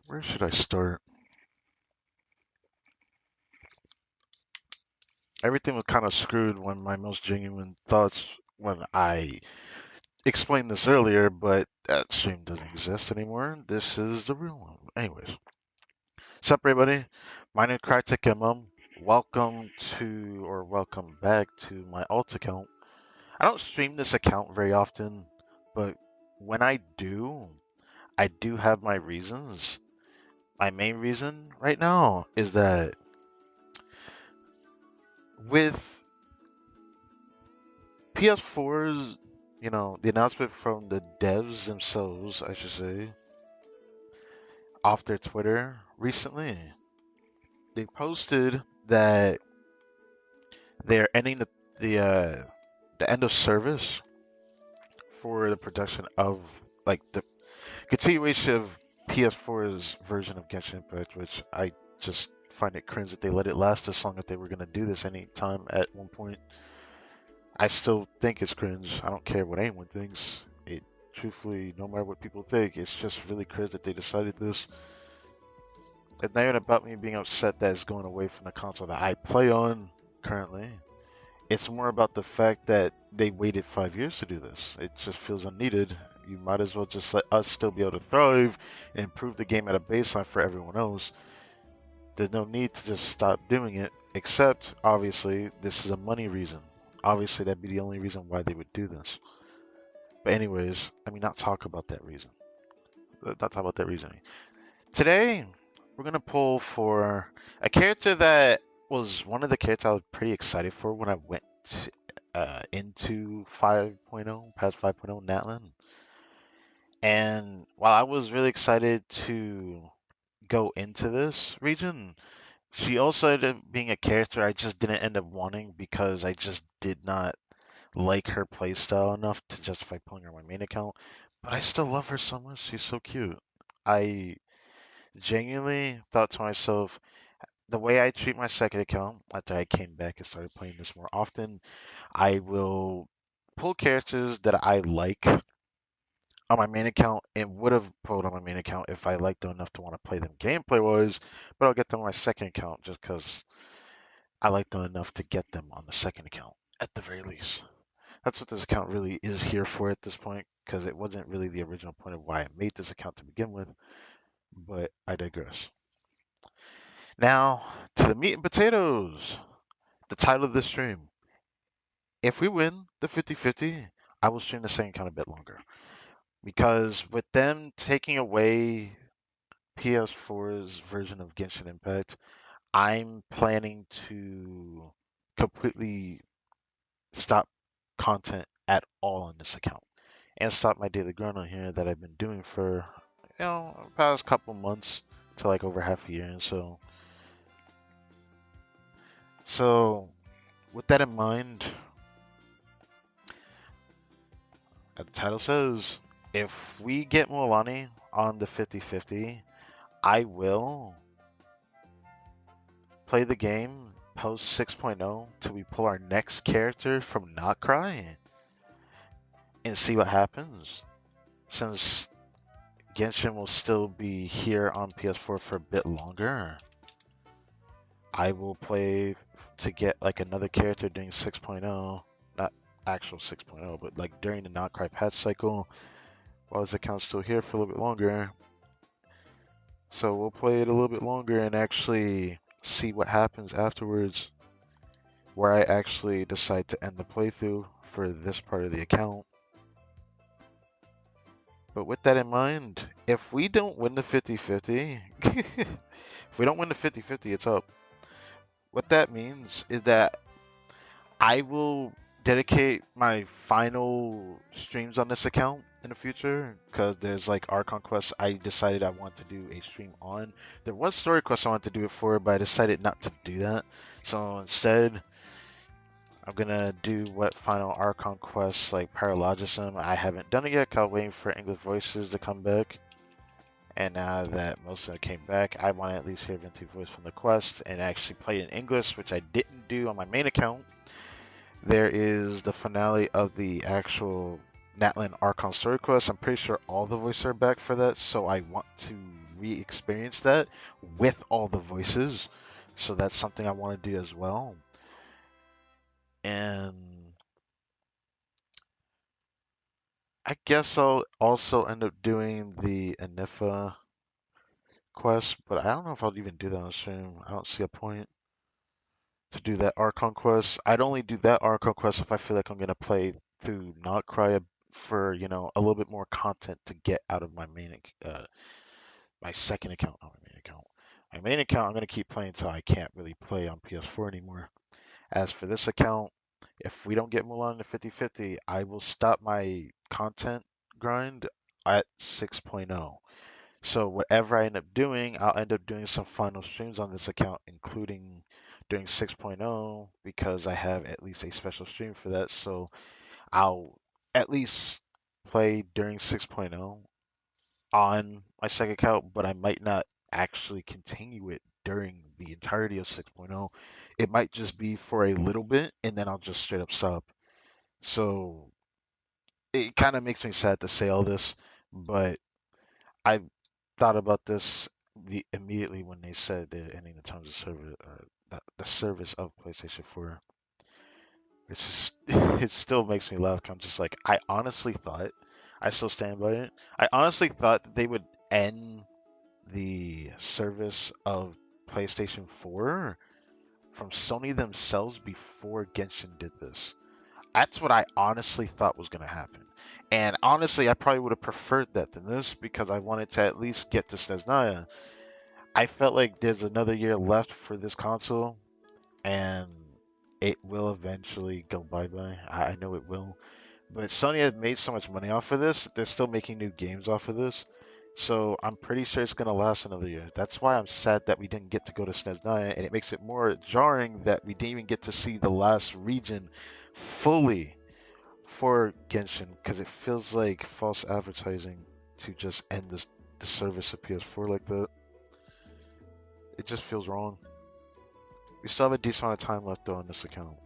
Where should I start? Everything was kind of screwed when my most genuine thoughts when I explained this earlier, but that stream doesn't exist anymore. This is the real one. Anyways, what's up, everybody? My name is Crytek. Welcome to, or welcome back to my alt account. I don't stream this account very often, but when I do have my reasons. My main reason right now is that with PS4's, the announcement from the devs themselves, I should say, off their Twitter recently, they posted that they're ending the end of service for the production of like the continuation of PS4's version of Genshin Impact, which I just find it cringe that they let it last this long if they were gonna do this any time at one point. I still think it's cringe. I don't care what anyone thinks. It truthfully, no matter what people think, it's just really cringe that they decided this. It's not even about me being upset that it's going away from the console that I play on currently. It's more about the fact that they waited 5 years to do this. It just feels unneeded. You might as well just let us still be able to thrive and improve the game at a baseline for everyone else. There's no need to just stop doing it, except obviously this is a money reason. Obviously, that'd be the only reason why they would do this. But anyways, I mean, not talk about that reason. Not talk about that reasoning. Today, we're gonna pull for a character that was one of the characters I was pretty excited for when I went into 5.0, past 5.0 Natlan. And while I was really excited to go into this region, she also ended up being a character I just didn't end up wanting because I just did not like her playstyle enough to justify pulling her on my main account. But I still love her so much. She's so cute. I genuinely thought to myself, the way I treat my second account after I came back and started playing this more often, I will pull characters that I like on my main account and would have pulled on my main account if I liked them enough to want to play them gameplay wise, but I'll get them on my second account just because I like them enough to get them on the second account at the very least. That's what this account really is here for at this point, because it wasn't really the original point of why I made this account to begin with, but I digress. Now, to the meat and potatoes, the title of this stream. If we win the 50-50, I will stream the second account a bit longer. Because with them taking away PS4's version of Genshin Impact, I'm planning to completely stop content at all on this account and stop my daily grind on here that I've been doing for past couple months to like over half a year. And so with that in mind, as the title says, if we get Mualani on the 50-50, I will play the game post 6.0 till we pull our next character from Not Cry and see what happens. Since Genshin will still be here on PS4 for a bit longer, I will play to get like another character during 6.0, not actual 6.0, but like during the Not Cry patch cycle while his account's still here for a little bit longer. So we'll play it a little bit longer and actually see what happens afterwards, where I actually decide to end the playthrough for this part of the account. But with that in mind, if we don't win the 50-50, if we don't win the 50-50, it's up. What that means is that I will dedicate my final streams on this account in the future because there's like Archon quests I decided I want to do a stream on. There was story quests I wanted to do it for, but I decided not to do that. So instead, I'm gonna do what final Archon quests like Paralogism. I haven't done it yet. 'Cause I'm waiting for English voices to come back. And now that most of it came back, I want to at least hear Venti voice from the quest and actually play in English, which I didn't do on my main account. There is the finale of the actual Natlan Archon story quest. I'm pretty sure all the voices are back for that, so I want to re-experience that with all the voices. So that's something I want to do as well. And I guess I'll also end up doing the Anifa quest, but I don't know if I'll even do that on stream. I don't see a point to do that Archon quest. I'd only do that Archon quest if I feel like I'm gonna play through not cry for, a little bit more content to get out of my my second account, not my main account. My main account, I'm gonna keep playing until I can't really play on PS4 anymore. As for this account, if we don't get Mulan to 50/50, I will stop my content grind at 6.0. So whatever I end up doing, I'll end up doing some final streams on this account, including doing 6.0 because I have at least a special stream for that. So I'll at least play during 6.0 on my second account, but I might not actually continue it during the entirety of 6.0. It might just be for a little bit and then I'll just straight up stop. So it kind of makes me sad to say all this, but I thought about this immediately when they said they're ending the terms of service, the service of PlayStation 4. It's just, it still makes me laugh. I'm just like, I honestly thought, I still stand by it. I honestly thought that they would end the service of PlayStation 4 from Sony themselves before Genshin did this. That's what I honestly thought was going to happen. And honestly, I probably would have preferred that than this because I wanted to at least get to SNES. I felt like there's another year left for this console, and it will eventually go bye-bye. I know it will. But Sony has made so much money off of this, they're still making new games off of this. So I'm pretty sure it's gonna last another year. That's why I'm sad that we didn't get to go to SNES, and it makes it more jarring that we didn't even get to see the last region fully for Genshin, because it feels like false advertising to just end the service of PS4 like that. It just feels wrong. We still have a decent amount of time left though on this account,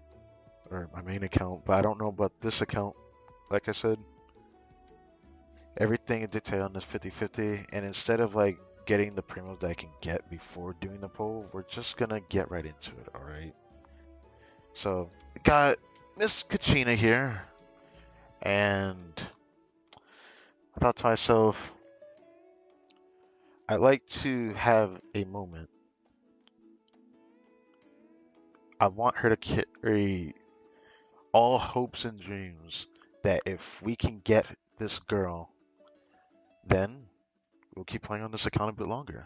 or my main account, but I don't know about this account. Like I said, everything in detail on this 50/50, and instead of like getting the premiums that I can get before doing the poll, we're just gonna get right into it, alright? So, we got Miss Kachina here, and I thought to myself, I'd like to have a moment. I want her to carry all hopes and dreams that if we can get this girl, then we'll keep playing on this account a bit longer.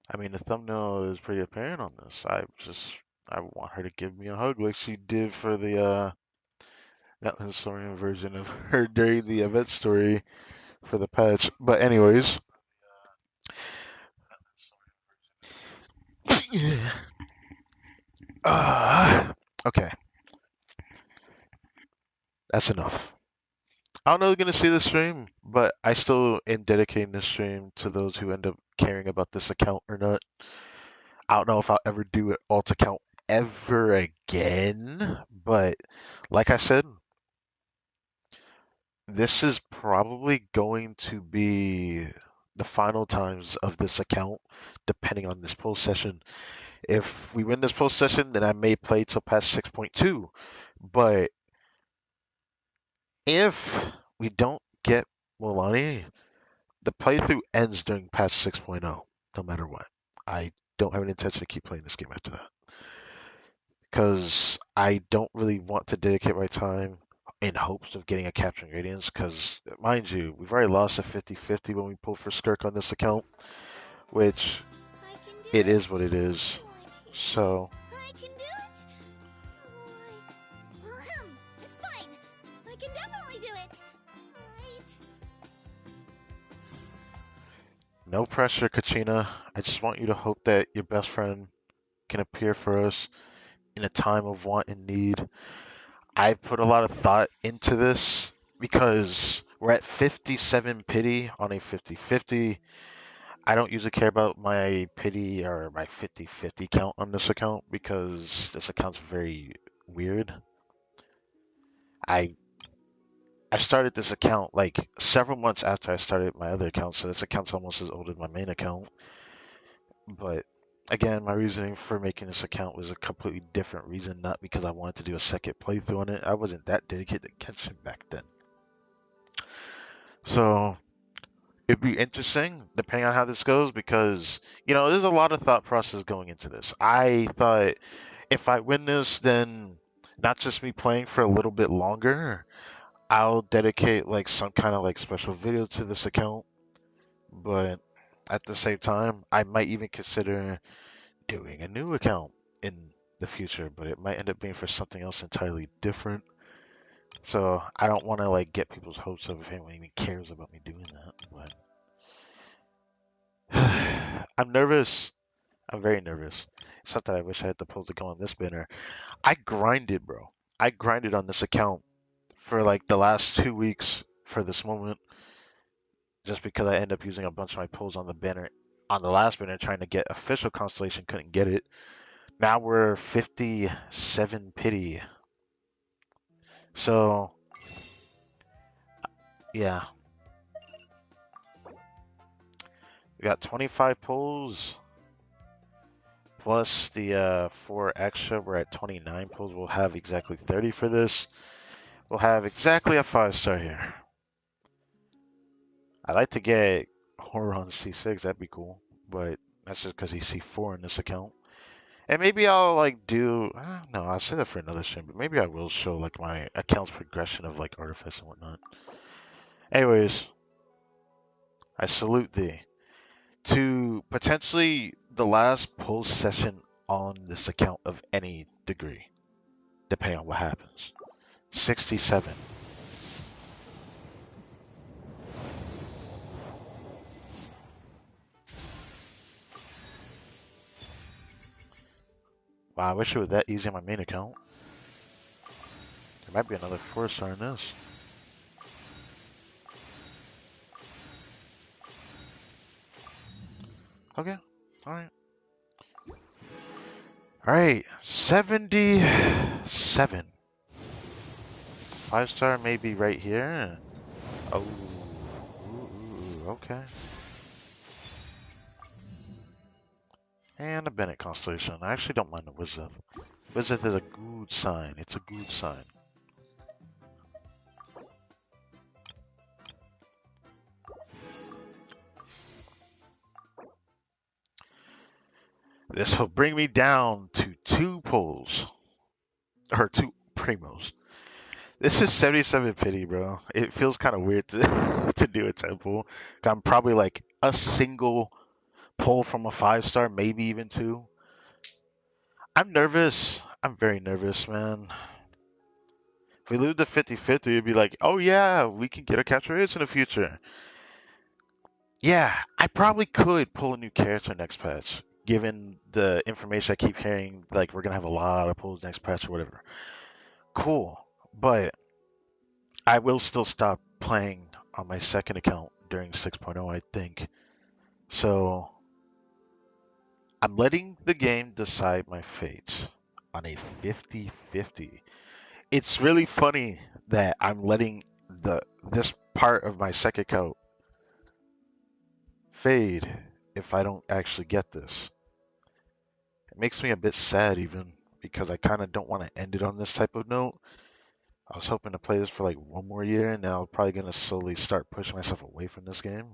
I mean, the thumbnail is pretty apparent on this. I want her to give me a hug like she did for the not historian version of her during the event story for the patch. But anyways, uh, okay, that's enough. I don't know who's gonna see this stream, but I still am dedicating this stream to those who end up caring about this account or not. I don't know if I'll ever do it alt account ever again, but like I said, this is probably going to be the final times of this account, depending on this poll session. If we win this poll session, then I may play till past 6.2. But if we don't get Milani, the playthrough ends during patch 6.0, no matter what. I don't have an intention to keep playing this game after that. Because I don't really want to dedicate my time in hopes of getting a capturing radiance. Because, mind you, we've already lost a 50/50 when we pulled for Skirk on this account, which it is what it is. So, I can do it. It's fine. I can definitely do it. Right. no pressure, Kachina. I just want you to hope that your best friend can appear for us in a time of want and need. I've put a lot of thought into this because we're at 57 pity on a 50/50. I don't usually care about my pity or my 50/50 count on this account because this account's very weird. I I started this account like several months after I started my other account, so this account's almost as old as my main account. But again, my reasoning for making this account was a completely different reason, not because I wanted to do a second playthrough on it. I wasn't that dedicated to Genshin back then. So it'd be interesting depending on how this goes because, there's a lot of thought process going into this. I thought if I win this, then not just me playing for a little bit longer, I'll dedicate like some kind of like special video to this account. But at the same time, I might even consider doing a new account in the future, but it might end up being for something else entirely different. So I don't want to like get people's hopes up if anyone even cares about me doing that. But I'm nervous. I'm very nervous. It's not that I wish I had the polls to go on this banner. I grinded, bro. I grinded on this account for like the last 2 weeks for this moment, just because I end up using a bunch of my polls on the banner on the last banner trying to get official constellation, couldn't get it. Now we're 57 pity. So yeah, we got 25 polls plus the 4 extra. We're at 29 polls. We'll have exactly 30 for this. We'll have exactly a 5-star here. I'd like to get Horror on C6. That'd be cool, but that's just because he's C4 in this account. And maybe I'll like do no, I'll say that for another stream, but maybe I will show like my account's progression of like artifice and whatnot. Anyways, I salute thee to potentially the last poll session on this account of any degree, depending on what happens. 67. Wow, I wish it was that easy on my main account. There might be another 4-star in this. Okay, alright. Alright, 77. 5-star maybe right here. Oh, okay. And a Bennett constellation. I actually don't mind the Wizard. Wizard is a good sign. It's a good sign. This will bring me down to 2 poles. Or 2 primos. This is 77 pity, bro. It feels kind of weird to to do a 10 pole. I'm probably like a single pull from a 5-star, maybe even 2. I'm nervous. I'm very nervous, man. If we lose the 50-50, it'd be like, oh yeah, we can get a capture race in the future. Yeah, I probably could pull a new character next patch, given the information I keep hearing, like we're gonna have a lot of pulls next patch or whatever. Cool, but I will still stop playing on my second account during 6.0, I think. So I'm letting the game decide my fate on a 50-50. It's really funny that I'm letting this part of my second account fade if I don't actually get this. It makes me a bit sad even because I kind of don't want to end it on this type of note. I was hoping to play this for like one more year, and now I'm probably gonna slowly start pushing myself away from this game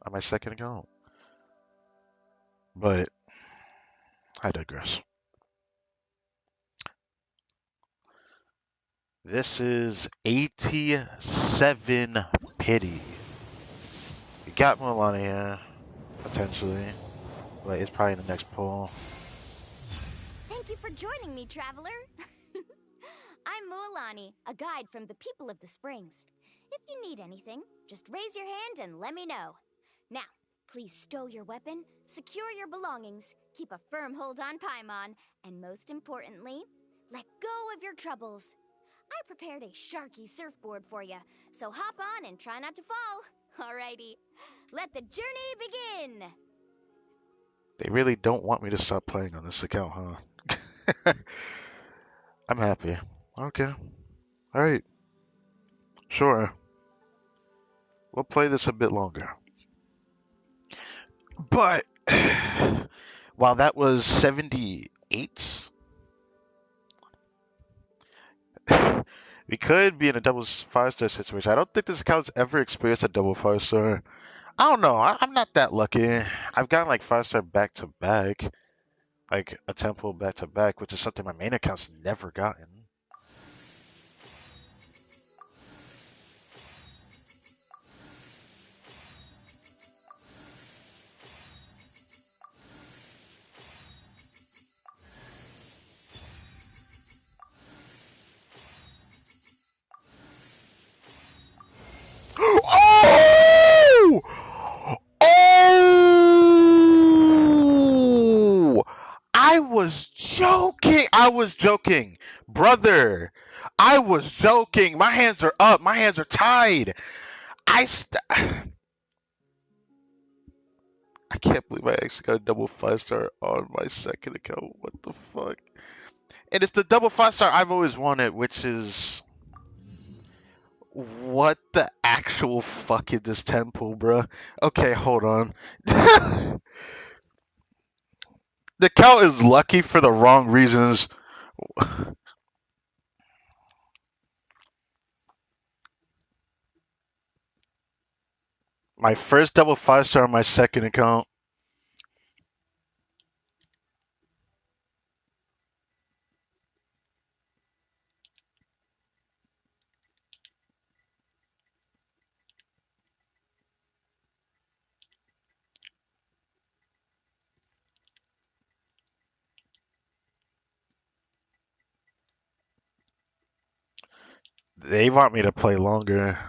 on my second account. But I digress. This is 87 pity. We got Mulan here, potentially, but it's probably in the next poll. Thank you for joining me, traveler. I'm Mualani, a guide from the people of the Springs. If you need anything, just raise your hand and let me know. Now, please stow your weapon, secure your belongings, keep a firm hold on Paimon, and most importantly, let go of your troubles. I prepared a Sharky surfboard for you, so hop on and try not to fall. Alrighty, let the journey begin! They really don't want me to stop playing on this account, huh? I'm happy. Okay. All right. Sure, we'll play this a bit longer. But while that was 78, we could be in a double 5-star situation. I don't think this account's ever experienced a double 5-star. I don't know. I'm not that lucky. I've gotten like 5-star back to back, like a temple back to back, which is something my main account's never gotten. Oh! Oh! I was joking. I was joking. Brother, I was joking. My hands are up. My hands are tied. I st- I can't believe I actually got a double 5-star on my second account. What the fuck? And it's the double 5-star I've always wanted, which is what the actual fuck is this temple, bruh? Okay, hold on. The count is lucky for the wrong reasons. My first double 5-star on my second account. They want me to play longer.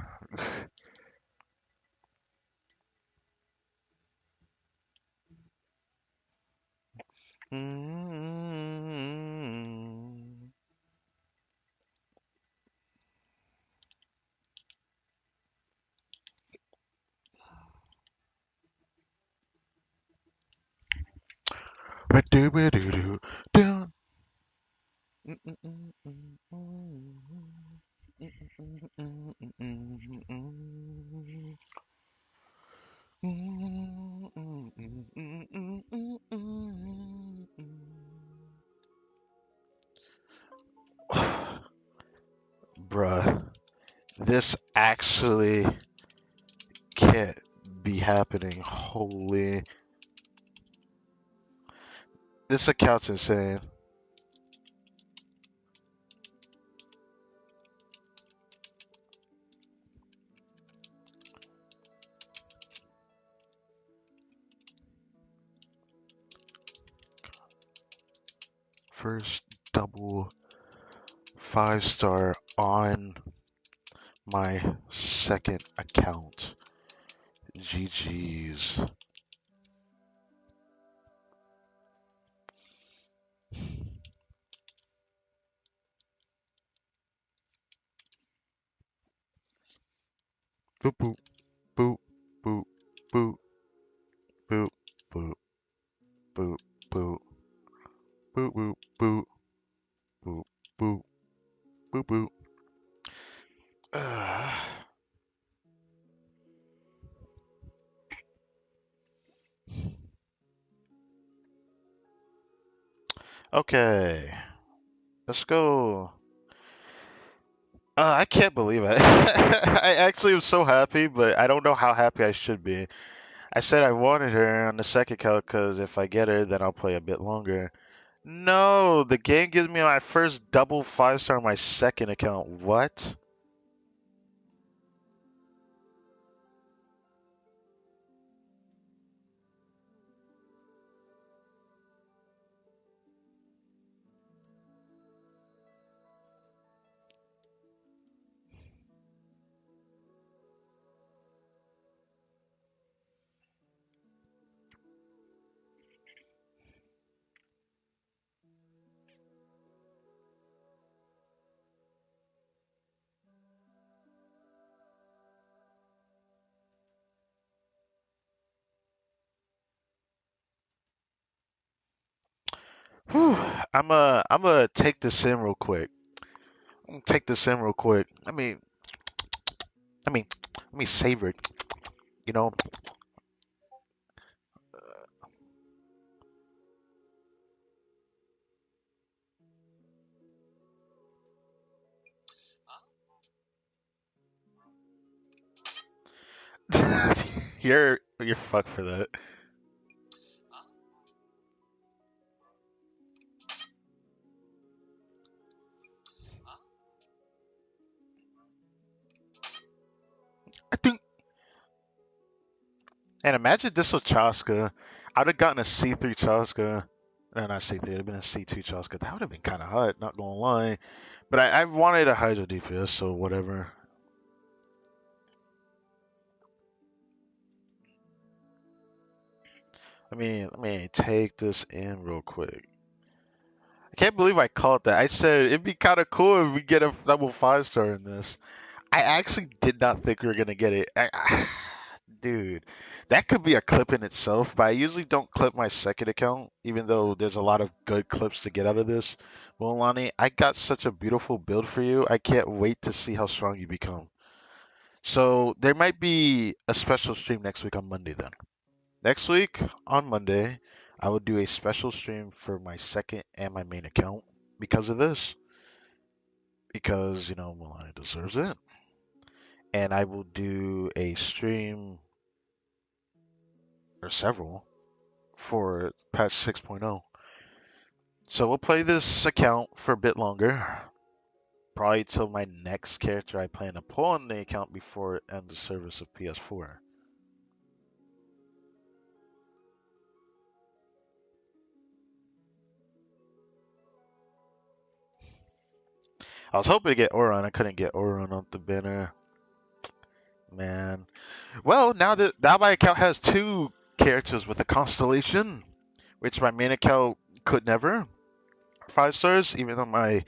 Bruh, this actually can't be happening. Holy. This account's insane. First double 5-star on my second account. GG's. Boop boop boop boop boop boop boop boop boop boop boop boop boop boop boop boop. Okay, let's go. I can't believe it. I actually am so happy, but I don't know how happy I should be. I said I wanted her on the second account because if I get her, then I'll play a bit longer. No, the game gives me my first double 5-star on my second account. What? Whew. I'm gonna take this in real quick. Take this in real quick. I mean, I mean, let me savor it. You know, you're fucked for that. I think, and imagine this with Chaska. I'd have gotten a C3 Chaska. No, not C3. It'd have been a C2 Chaska. That would have been kind of hot, not gonna lie. But I wanted a Hydro DPS, so whatever. Let me take this in real quick. I can't believe I called that. I said it'd be kind of cool if we get a double 5-star in this. I actually did not think we were gonna get it. Dude, that could be a clip in itself, but I usually don't clip my second account, even though there's a lot of good clips to get out of this. Well, Lonnie, I got such a beautiful build for you. I can't wait to see how strong you become. So there might be a special stream next week on Monday then. Next week on Monday, I will do a special stream for my second and my main account because of this. Because, Milani deserves it. And I will do a stream or several for patch 6.0. So we'll play this account for a bit longer. Probably till my next character I plan to pull on the account before it ends the service of PS4. I was hoping to get Oron. I couldn't get Oron off the banner. Man. Well, now my account has two characters with a constellation, which my main account could never. 5 stars, even though my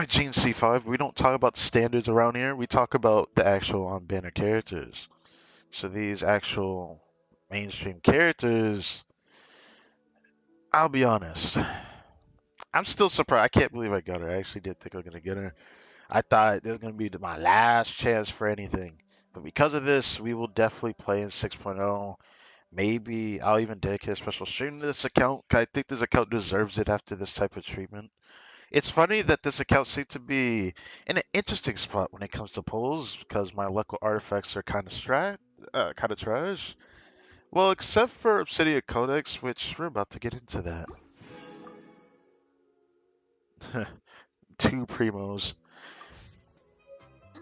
Gene C5, we don't talk about standards around here. We talk about the actual on banner characters. So these actual mainstream characters, I'll be honest. I'm still surprised. I can't believe I got her. I actually did think I was gonna get her. I thought this was gonna be my last chance for anything. But because of this, we will definitely play in 6.0. Maybe I'll even dedicate a special stream to this account. 'Cause I think this account deserves it after this type of treatment. It's funny that this account seems to be in an interesting spot when it comes to polls because my local artifacts are kind of trash. Well, except for Obsidian Codex, which we're about to get into that. Two primos.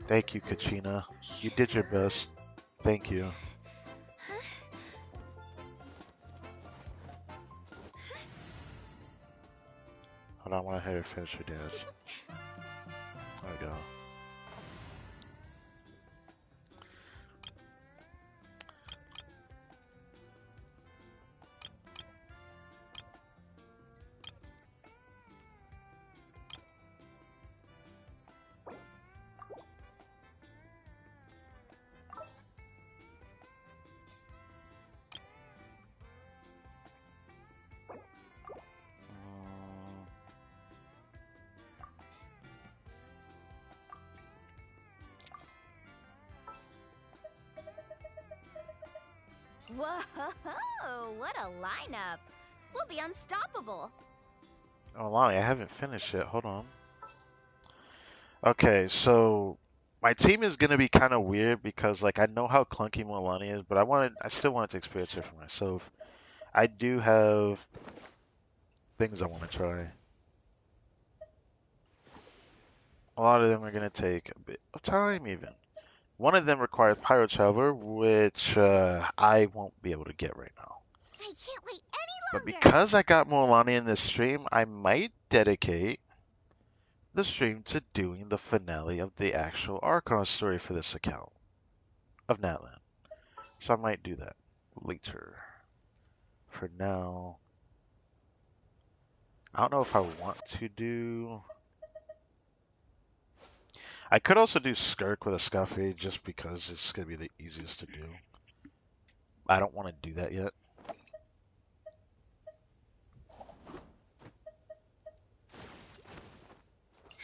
Thank you, Kachina. You did your best. Thank you. Hold on, I want to hear her finish her dance. There we go. Mm, Whoa, what a lineup! We'll be unstoppable. Oh, Lonnie, I haven't finished yet. Hold on. Okay, so my team is gonna be kind of weird because like I know how clunky Milani is, but I still wanted to experience it for myself. I do have things I want to try. A lot of them are gonna take a bit of time even. One of them requires Pyro Traveler, which I won't be able to get right now. I can't wait But any longer! because I got Milani in this stream, I might dedicate the stream to doing the finale of the actual Archon story for this account of Natlan. So I might do that later. For now, I don't know if I want to do. I could also do Skirk with a Scuffy just because it's gonna be the easiest to do. I don't want to do that yet.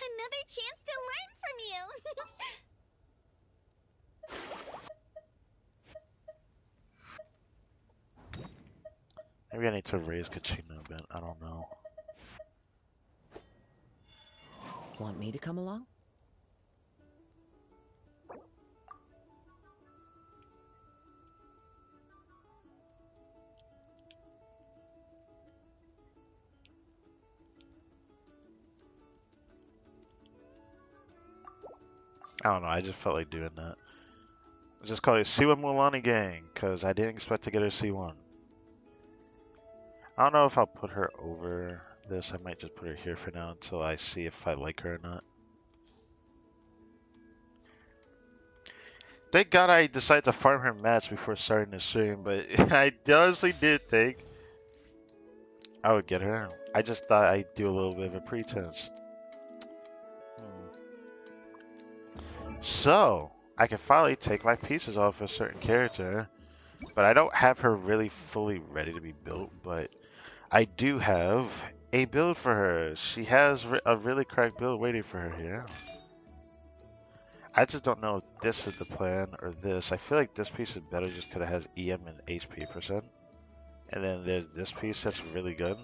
Another chance to learn from you! Maybe I need to raise Kachina a bit. I don't know. Want me to come along? I don't know. I just felt like doing that. Just call it C1 Mulani Gang, because I didn't expect to get her C1. I don't know if I'll put her over this. I might just put her here for now until I see if I like her or not. Thank God I decided to farm her match before starting the stream, but I honestly did think I would get her. I just thought I'd do a little bit of a pretense. So, I can finally take my pieces off a certain character, but I don't have her really fully ready to be built, but I do have a build for her. She has a really cracked build waiting for her here. I just don't know if this is the plan or this. I feel like this piece is better just because it has EM and HP percent. And then there's this piece that's really good.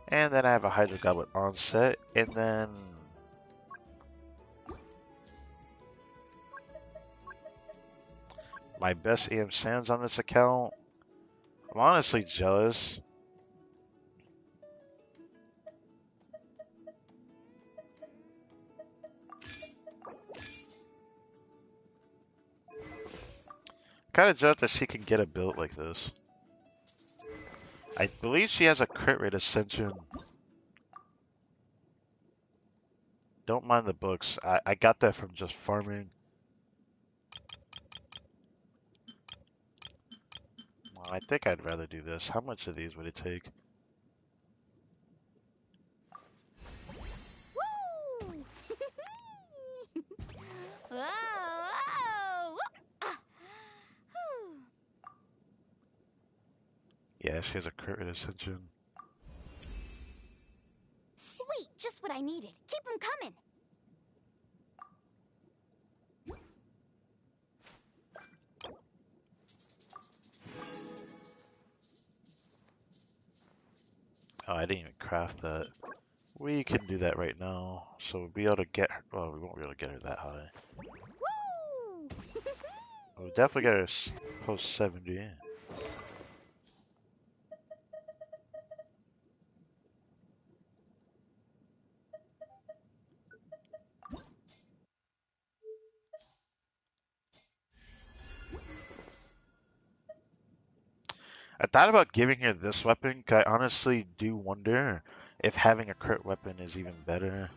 And then I have a Hydro Goblet on set. And then my best EM Sands on this account. I'm honestly jealous. Kind of jealous that she can get a build like this. I believe she has a crit rate ascension. Don't mind the books. I got that from just farming. Well, I think I'd rather do this. How much of these would it take? Woo! Whoa! Whoa! Ah. Whew. Yeah, she has a crit rate ascension. Sweet, just what I needed. Keep them coming. Oh, I didn't even craft that. We can do that right now. So we'll be able to get her. Well, we won't be able to get her that high. Woo! We'll definitely get her post 70. I thought about giving her this weapon, 'cause I honestly do wonder if having a crit weapon is even better.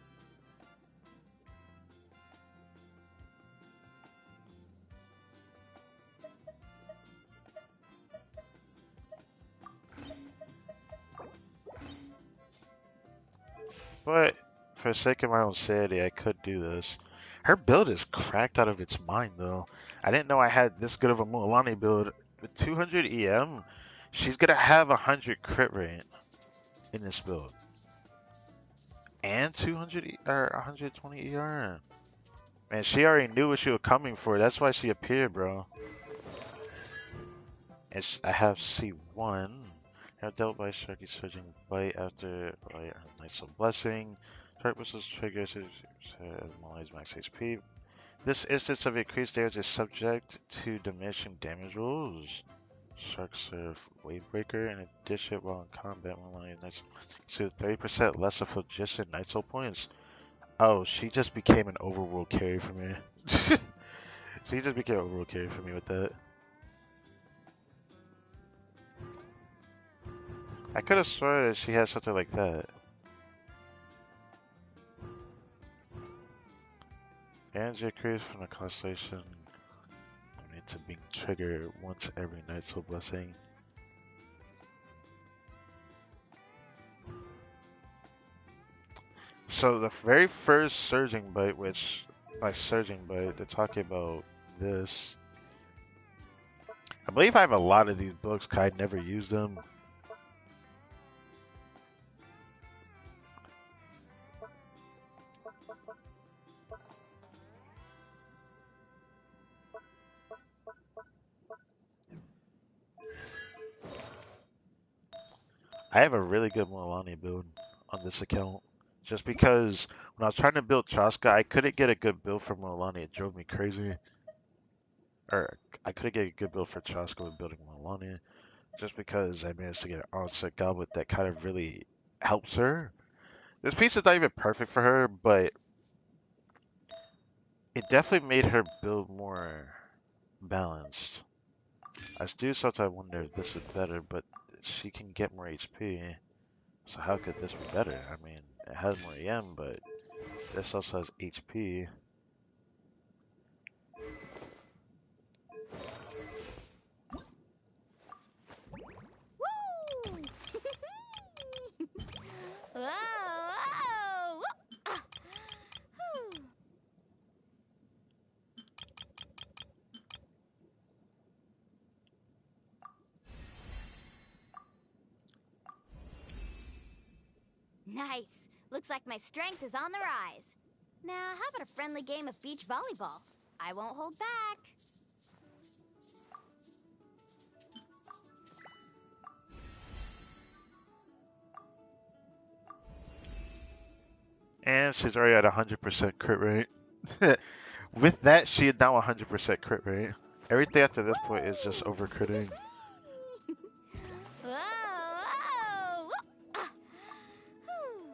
But for the sake of my own sanity, I could do this. Her build is cracked out of its mind, though. I didn't know I had this good of a Mualani build. With 200 EM, she's gonna have 100 crit rate in this build. And 200 or 120 ER. Man, she already knew what she was coming for. That's why she appeared, bro. And I have C1. Have dealt by Sharky surging bite after Knights of Blessing. Shark whistles triggers Molly's max HP. This instance of increased damage is subject to diminishing damage rules. Shark Surf Wavebreaker. In addition, while in combat, Molly Knights to 30% less of phlogiston Knights points. Oh, she just became an overworld carry for me. She just became an overworld carry for me with that. I could have sworn that she had something like that. Energy increase from the constellation. I need to be triggered once every night's blessing. So the very first surging bite, which by surging bite, they're talking about this. I believe I have a lot of these books, 'cause I never used them. I have a really good Milani build on this account. Just because when I was trying to build Chaska, I couldn't get a good build for Milani. It drove me crazy. Or I couldn't get a good build for Chaska with building Milani. Just because I managed to get an onset goblet that kind of really helps her. This piece is not even perfect for her, but it definitely made her build more balanced. I do sometimes wonder if this is better, but she can get more HP. So how could this be better? I mean, it has more EM, but this also has HP. Woo! Whoa! Whoa! Ah, whew. Nice. Looks like my strength is on the rise. Now, how about a friendly game of beach volleyball? I won't hold back. And she's already at 100% crit rate. With that, she is now 100% crit rate. Everything after this point is just over critting. Whoa! Whoa! Ah, whew.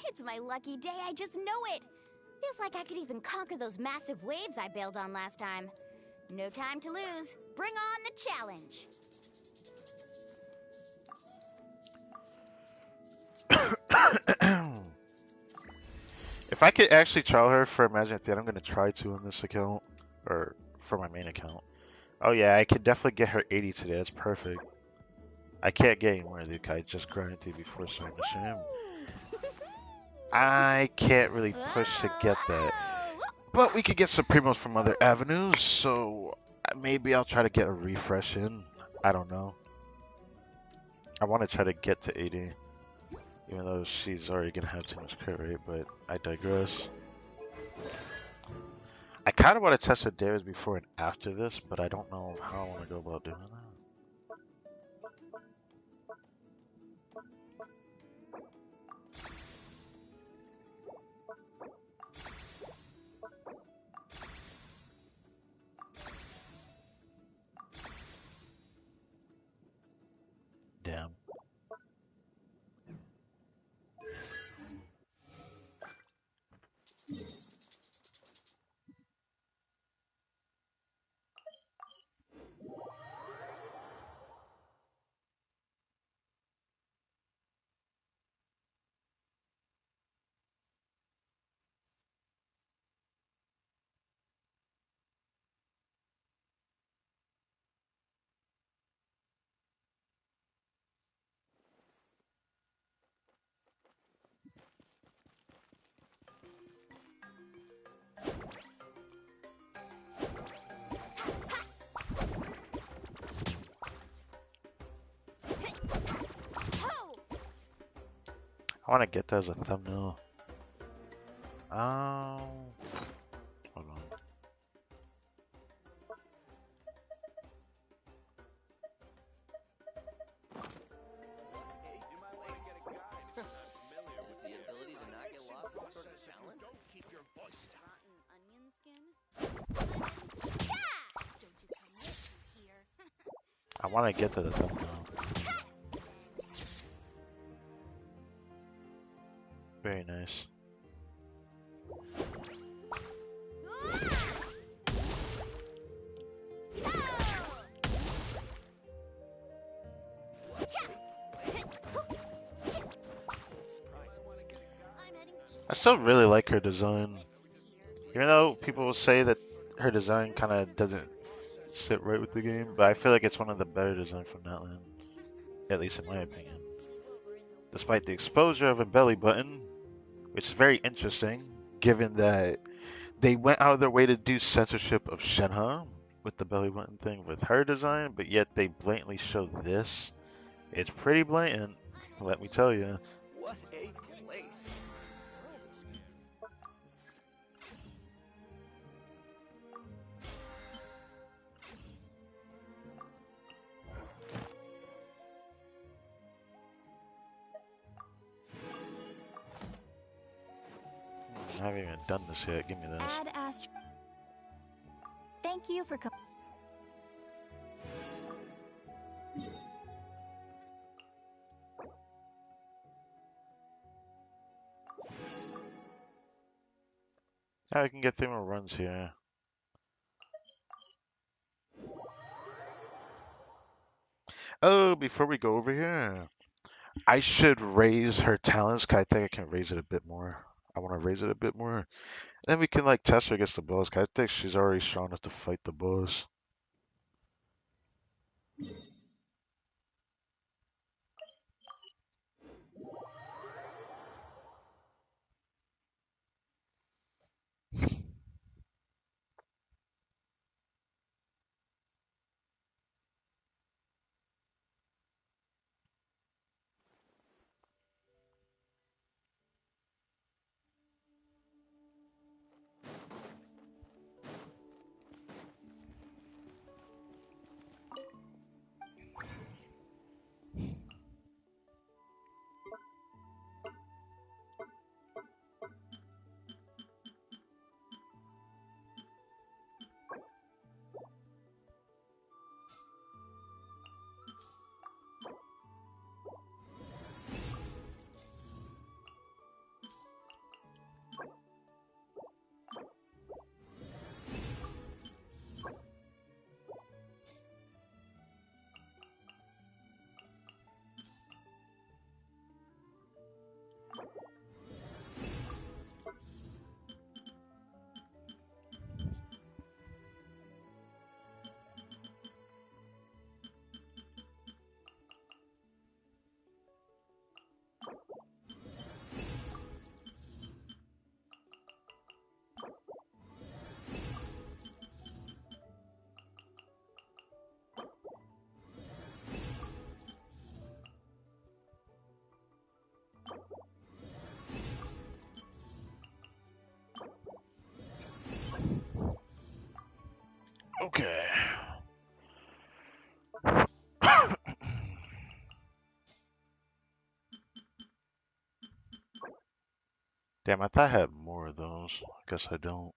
It's my lucky day, I just know it! Feels like I could even conquer those massive waves I bailed on last time. No time to lose. Bring on the challenge! If I could actually trial her for Imagine Theater, I'm going to try to on this account. Or for my main account. Oh yeah, I could definitely get her 80 today. That's perfect. I can't get any more of the I just grinded before starting the stream. Woo! I can't really Whoa! push to get that. Whoa! But we could get some primos from other avenues, so maybe I'll try to get a refresh in. I don't know. I want to try to get to 80, even though she's already going to have too much crit rate, but I digress. I kind of want to test her dares before and after this, but I don't know how I want to go about doing that. Damn. I want to get that as a thumbnail. Hold on. Is the ability to not get lost some sort of challenge? Rotten onion skin? Yeah! Don't you come near here. I want to get to the thumbnail. Very nice. I still really like her design. Even though people will say that her design kind of doesn't sit right with the game, but I feel like it's one of the better designs from Natland, at least in my opinion. Despite the exposure of a belly button, which is very interesting, given that they went out of their way to do censorship of Shenhe with the belly button thing with her design, but yet they blatantly show this. It's pretty blatant, let me tell you. What a place! I haven't even done this yet. Give me this. Ad Astro. Thank you for coming. I can get 3 more runs here. Oh, before we go over here, I should raise her talents 'cause I think I can raise it a bit more. I want to raise it a bit more. Then we can like test her against the boss 'cause I think she's already strong enough to fight the boss. Okay. Damn, I thought I had more of those. I guess I don't.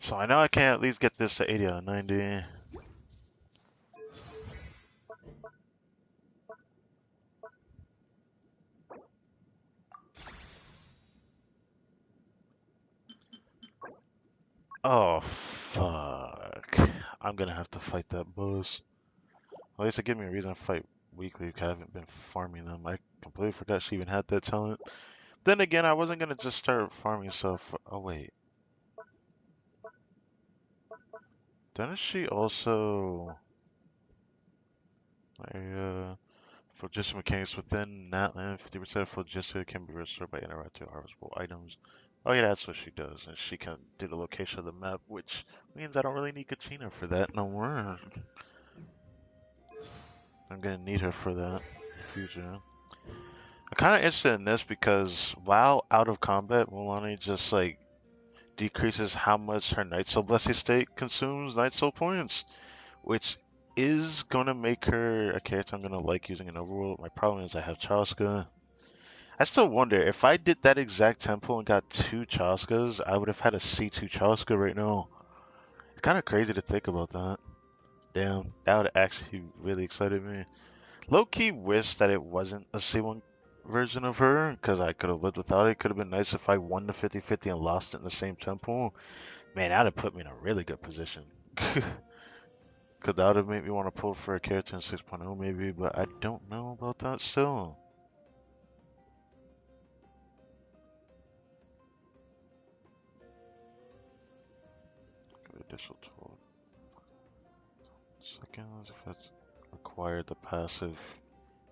So I know I can at least get this to 80 out of 90. Oh, fuck. I'm gonna have to fight that boss. At least it give me a reason to fight weekly because I haven't been farming them. I completely forgot she even had that talent. Then again, I wasn't gonna just start farming stuff. Oh, wait. Doesn't she also... Phlogistic mechanics within that land, 50% of phlogistic can be restored by interacting with harvestable items. Oh yeah, that's what she does, and she can do the location of the map, which means I don't really need Kachina for that no more. I'm gonna need her for that in the future. I'm kind of interested in this because while out of combat, Mulaney just like decreases how much her Night Soul Blessing state consumes Night Soul points, which is gonna make her a character I'm gonna like using in Overworld. My problem is I have Chaska. I still wonder if I did that exact temple and got 2 Chaskas, I would have had a C2 Chaska right now. It's kind of crazy to think about that. Damn, that would actually really excited me. Low key wish that it wasn't a C1 version of her, because I could have lived without it. Could have been nice if I won the 50-50 and lost it in the same temple. Man, that would have put me in a really good position. Because that would have made me want to pull for a character in 6.0 maybe, but I don't know about that still. Additional 12 seconds if it's required. The passive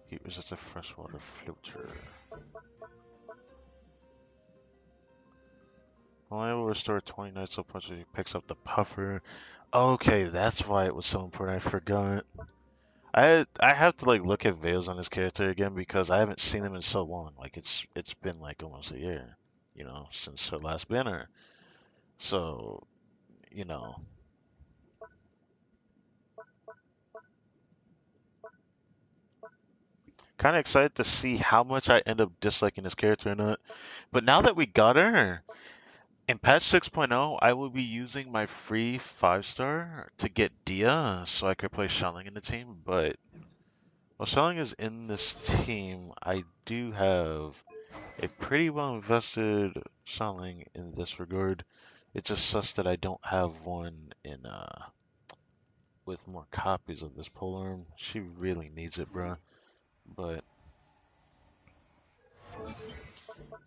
heat resistant freshwater filter. Only will restore 20 nights so punch he picks up the puffer. Okay, that's why it was so important. I forgot. I have to like look at videos on this character again because I haven't seen him in so long. Like it's been like almost a year, since her last banner. So, you know, kind of excited to see how much I end up disliking this character or not. But now that we got her in patch 6.0, I will be using my free 5-star to get Dia so I could play Shelling in the team. But while Shelling is in this team, I do have a pretty well invested Shelling in this regard. It just sucks that I don't have one in with more copies of this polearm. She really needs it, bruh. But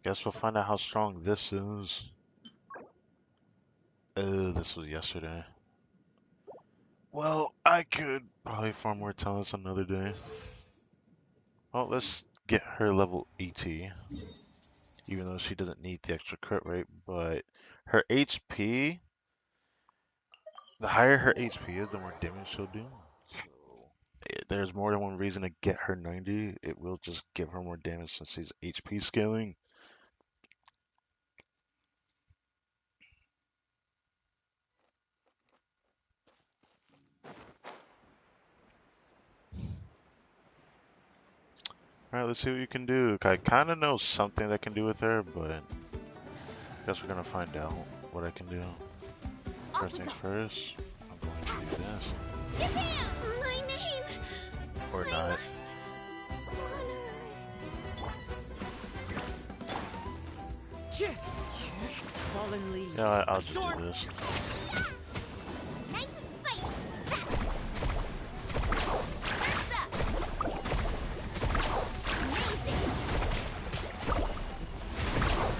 guess we'll find out how strong this is. This was yesterday. Well, I could probably farm more talents another day. Well, let's get her level 80, even though she doesn't need the extra crit rate, but her HP, the higher her HP is, the more damage she'll do. So, there's more than one reason to get her 90. It will just give her more damage since she's HP scaling. Alright, let's see what you can do. I kind of know something that I can do with her, but I guess we're gonna find out what I can do. Off First we things go. first, I'm going to do this. Shazam! My name. Or I not. must honor it. Fallen leaves. Yeah, I'll just Adorn- do this. Nice and spicy. Fast. Surf's up. Amazing.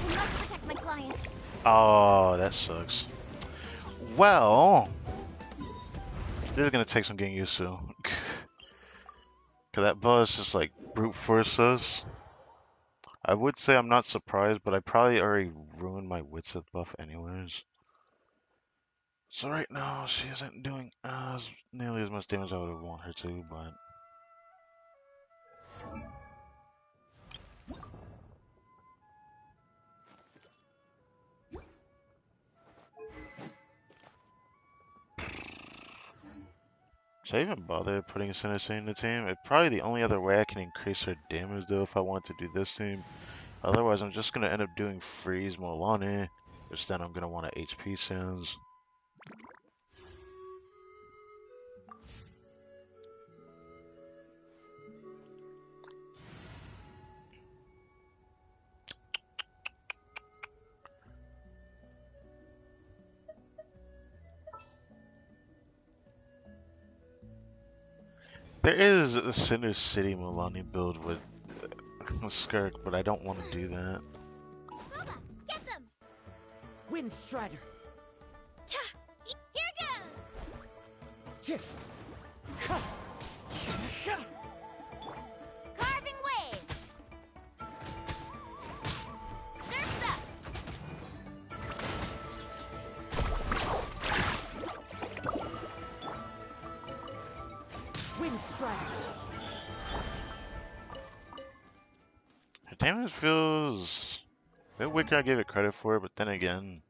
I must protect my clients. Oh, that sucks. Well, this is gonna take some getting used to. Cause that boss just like brute force us. I would say I'm not surprised, but I probably already ruined my Witsith buff anyways. So right now she isn't doing nearly as much damage as I would want her to, but should I even bother putting Sinister in the team? It's probably the only other way I can increase her damage though if I want to do this team. Otherwise I'm just gonna end up doing Freeze Molani, which then I'm gonna want to HP Sands. There is a Cinder City Milani build with Skirk, but I don't want to do that. Booba, get them. Wind Strider. Here goes. Carving waves. Surf's up. Wind Strider. Her damage feels a bit weaker. I gave it credit for it, but then again,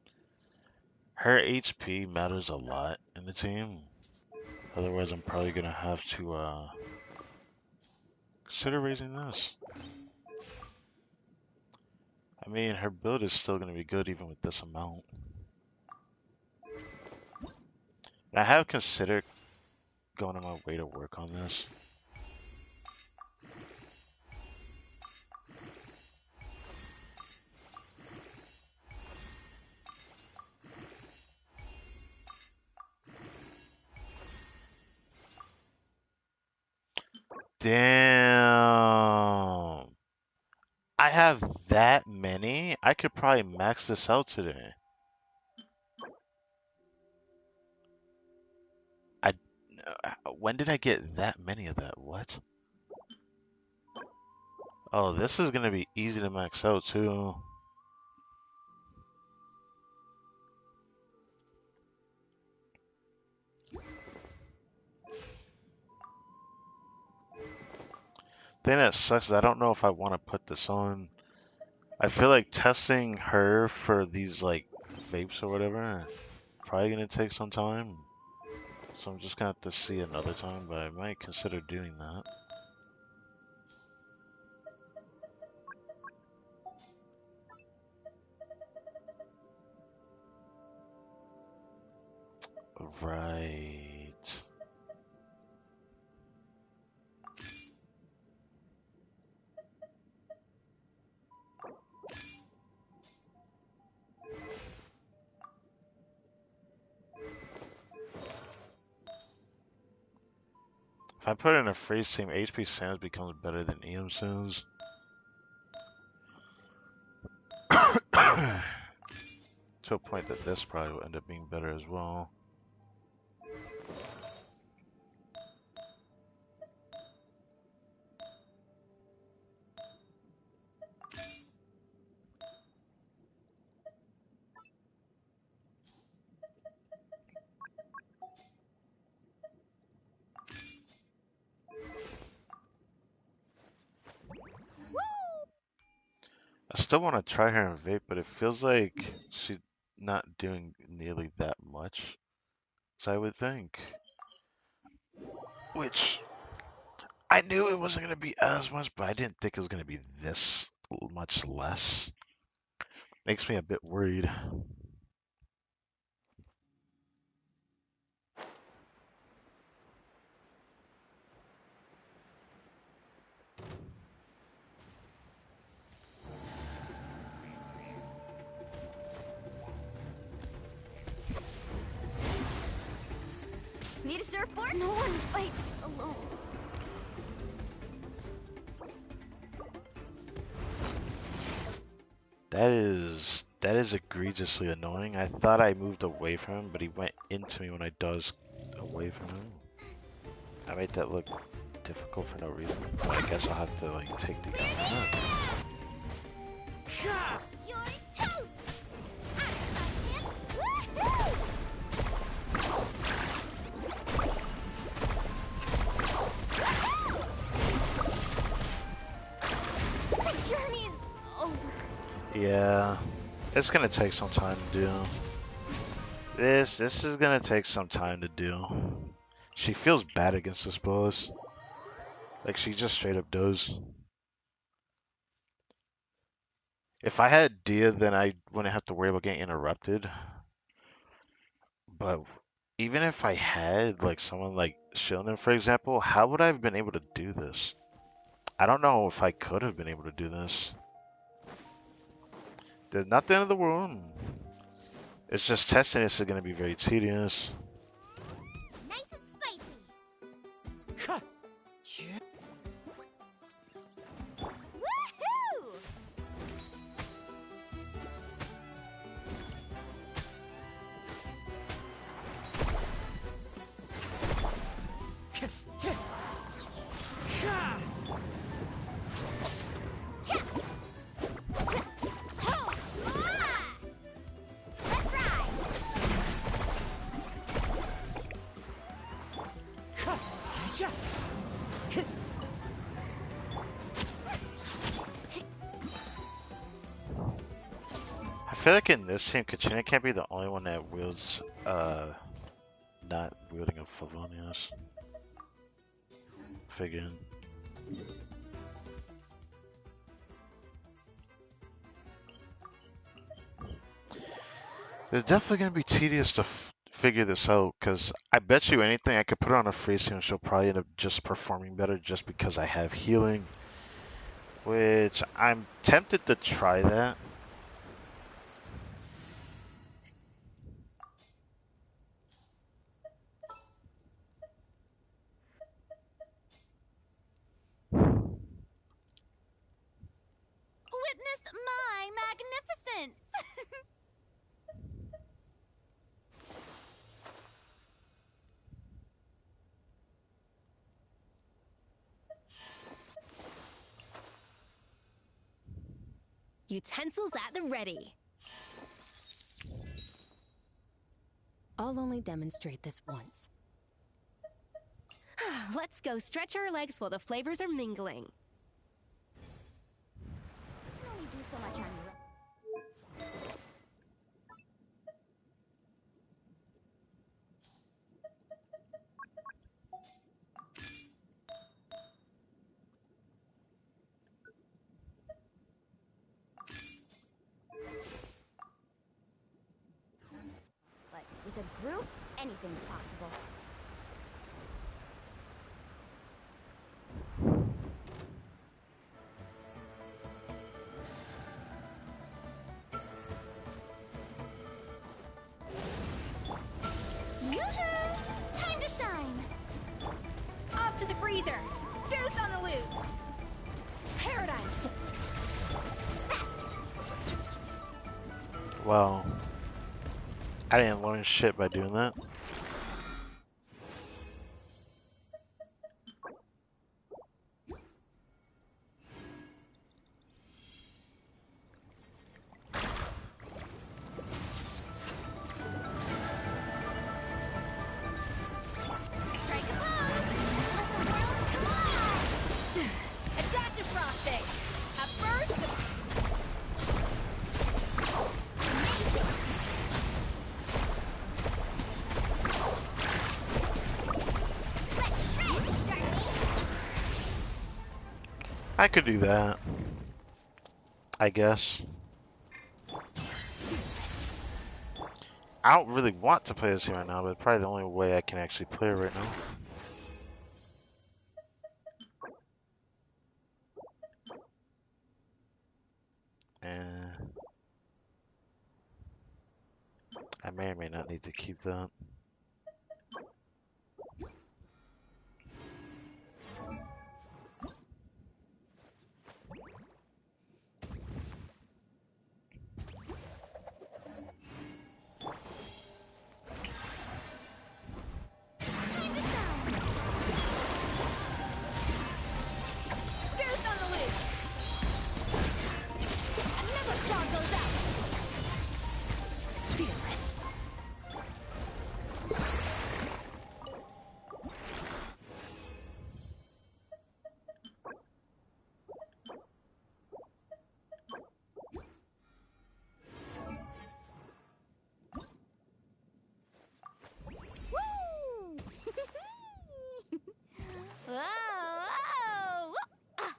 her HP matters a lot in the team. Otherwise, I'm probably gonna have to consider raising this. I mean, her build is still gonna be good even with this amount. I have considered going on my way to work on this. Damn. I have that many? I could probably max this out today. I when did I get that many of that? What? Oh, this is gonna be easy to max out too. Thing that sucks is I don't know if I want to put this on. I feel like testing her for these like vapes or whatever probably gonna take some time. So I'm just gonna have to see another time, but I might consider doing that. Right. If I put in a freeze team, HP Sands becomes better than EM Sands. To a point that this probably will end up being better as well. I still want to try her in vape, but it feels like she's not doing nearly that much as I would think. Which I knew it wasn't going to be as much, but I didn't think it was going to be this much less. Makes me a bit worried. Need a surfboard? No one fights alone. That is egregiously annoying. I thought I moved away from him, but he went into me when I dodged away from him. I made that look difficult for no reason. But I guess I'll have to like take the L. You're toast! Woohoo! The journey's over. Yeah, it's gonna take some time to do. This is gonna take some time to do. She feels bad against this boss. Like she just straight up does. If I had Dia, then I wouldn't have to worry about getting interrupted. But even if I had like someone like Shonen, for example, how would I have been able to do this? I don't know if I could have been able to do this. There's not the end of the world. It's just testing this is going to be very tedious. Nice and spicy. Woohoo! Let's ride! I feel like in this team, Katrina can't be the only one that wields, not wielding a Favonius. Figuring. It's definitely going to be tedious to figure this out, because I bet you anything I could put her on a freeze team and she'll probably end up just performing better just because I have healing. Which I'm tempted to try that. Witness my magnificence! Utensils at the ready. I'll only demonstrate this once. Let's go stretch our legs while the flavors are mingling. so much on your own. But with a group, anything's possible. Yoo-hoo! Time to shine! Off to the freezer! Goose on the loose! Paradigm shift! Faster! Well, I didn't learn shit by doing that. Strike a pose! Let the world come on! Adaptive frosting! Up first! Amazing! Let's shred, Starmie! I could do that, I guess. I don't really want to play this here right now, but probably the only way I can actually play it right now. And I may or may not need to keep that. Time to shine! Goose on the loose! Another claw goes out! Fearless! Woo! Whoa! Whoa! Ah!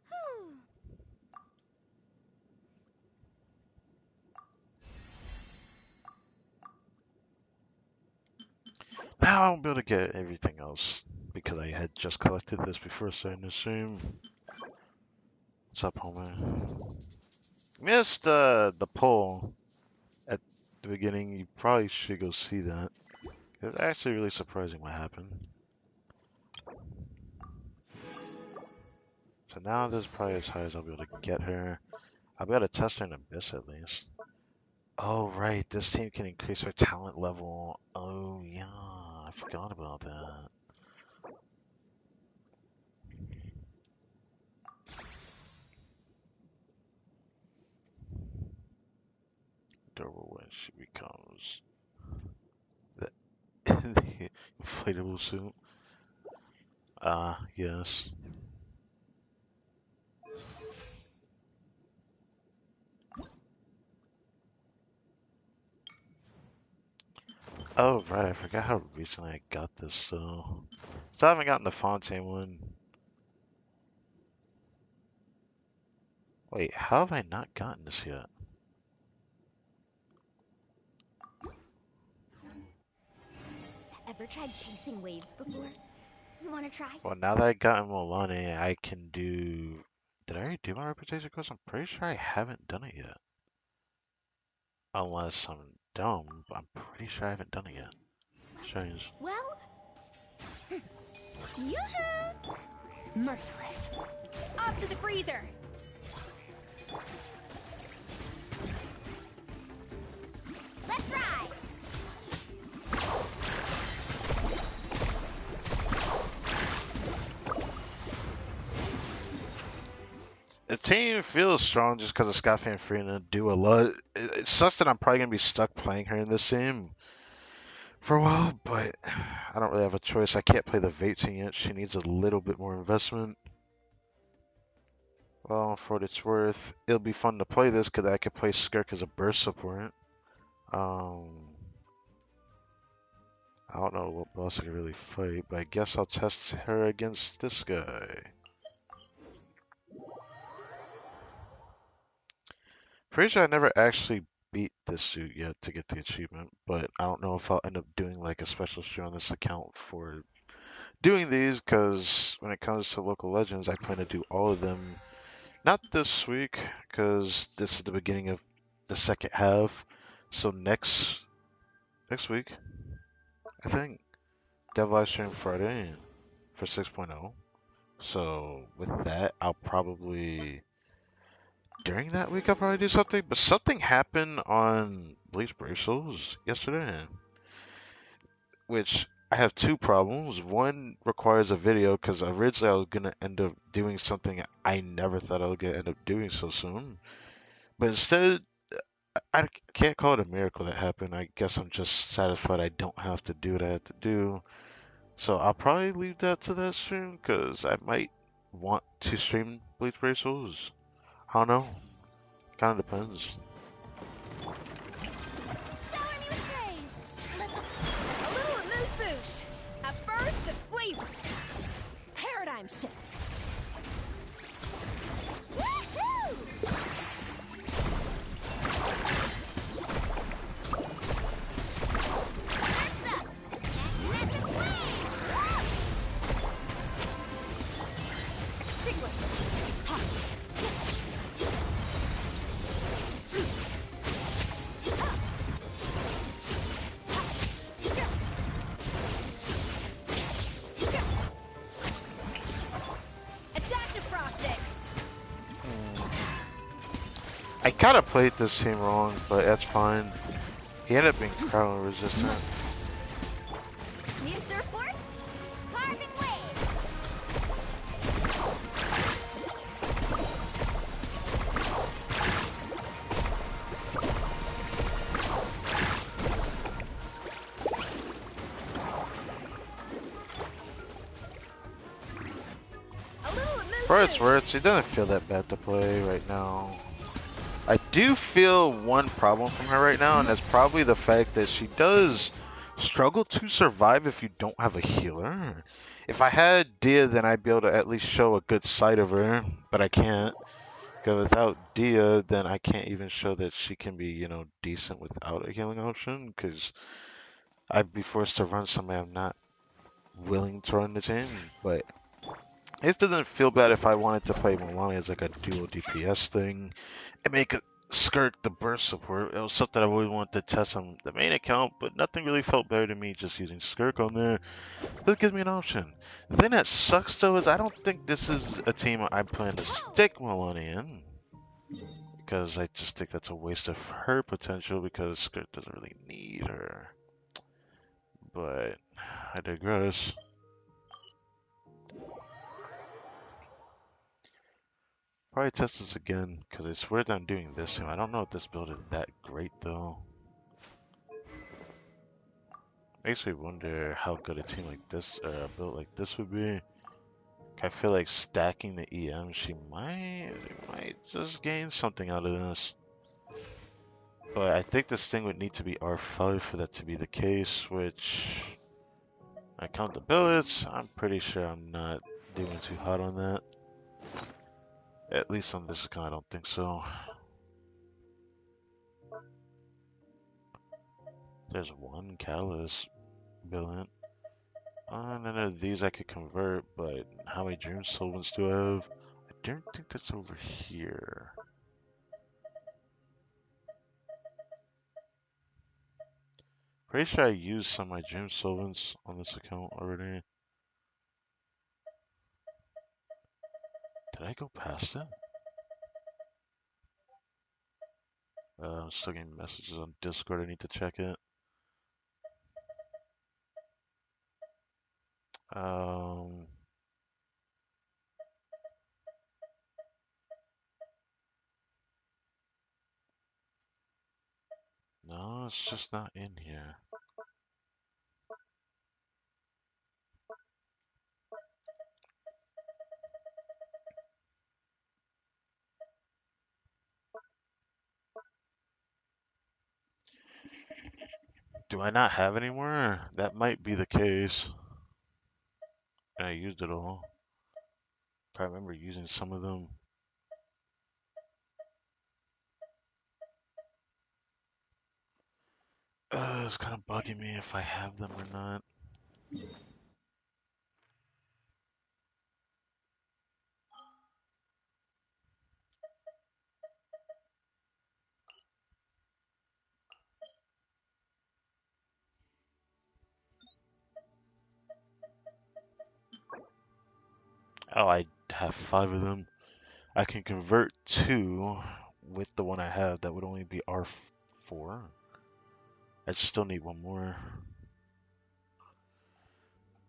Whew. Now I won't be able to get everything else because I had just collected this before starting to stream. What's up, Homer? Missed the poll at the beginning. You probably should go see that. It's actually really surprising what happened. So now this is probably as high as I'll be able to get her. I'll be able to test her in Abyss at least. Oh, right. This team can increase her talent level. Oh, yeah. I forgot about that. Durable when she becomes the inflatable suit. Yes. Oh, right. I forgot how recently I got this, so. So I haven't gotten the Fontaine one. Wait, how have I not gotten this yet? Ever tried chasing waves before? You want to try? Well, now that I got Milani, I can do. Did I already do my reputation quest? I'm pretty sure I haven't done it yet. Unless I'm dumb, but I'm pretty sure I haven't done it yet. Strange. Well, yoo-hoo! Merciless. Off to the freezer. Let's ride. The team feels strong just because of Scoffy and Freena do a lot. It sucks that I'm probably going to be stuck playing her in this team for a while, but I don't really have a choice. I can't play the vape team yet. She needs a little bit more investment. Well, for what it's worth, it'll be fun to play this because I could play Skirk as a burst support. Um, I don't know what boss I can really fight, but I guess I'll test her against this guy. Pretty sure I never actually beat this suit yet to get the achievement, but I don't know if I'll end up doing like a special stream on this account for doing these, because when it comes to local legends, I plan to do all of them. Not this week, because this is the beginning of the second half. So next week, I think, Dev Live Stream Friday for 6.0. So with that, I'll probably during that week I'll probably do something. But something happened on Bleach Brave Souls yesterday, which I have two problems. One requires a video because originally I was gonna end up doing something I never thought I was gonna end up doing so soon. But instead, I can't call it a miracle that happened. I guess I'm just satisfied I don't have to do what I have to do. So I'll probably leave that to that stream because I might want to stream Bleach Brave Souls. I don't know. Kind of depends. Shower me with praise. A little amuse-bouche. A burst of flavor. Paradigm shift. Woohoo! Surf's up. Magnetic wave. Extinguish. Ha. Adaptive frosting. I kind of played this team wrong, but that's fine. He ended up being crowd resistant. Need a surfboard? Carving wave. A little For its amuse-bouche. worth, it doesn't feel that bad to play right now. I do feel one problem from her right now, and that's probably the fact that she does struggle to survive if you don't have a healer. If I had Dia, then I'd be able to at least show a good side of her, but I can't. Because without Dia, then I can't even show that she can be, decent without a healing option, because I'd be forced to run somebody I'm not willing to run the team. But it doesn't feel bad if I wanted to play Milani as like a dual DPS thing and make a Skirk the burst support. It was something I always wanted to test on the main account, but nothing really felt better to me just using Skirk on there. This gives me an option. The thing that sucks though is I don't think this is a team I plan to stick Milani in. Because I just think that's a waste of her potential because Skirk doesn't really need her. But I digress. Probably test this again because I swear that I'm doing this team. I don't know if this build is that great though. Makes me wonder how good a team like this, or a build like this would be. I feel like stacking the EM, she might just gain something out of this. But I think this thing would need to be R5 for that to be the case, which I count the billets. I'm pretty sure I'm not doing too hot on that. At least on this account, I don't think so. There's one Callus billet. None of these I could convert, but how many Dream Solvents do I have? I don't think that's over here. Pretty sure I used some of my Dream Solvents on this account already. Did I go past it? I'm still getting messages on Discord. I need to check it. Um, no, it's just not in here. Do I not have any more? That might be the case. And I used it all. I remember using some of them. It's kind of bugging me if I have them or not. Oh, I have 5 of them. I can convert 2 with the one I have. That would only be R4. I still need one more.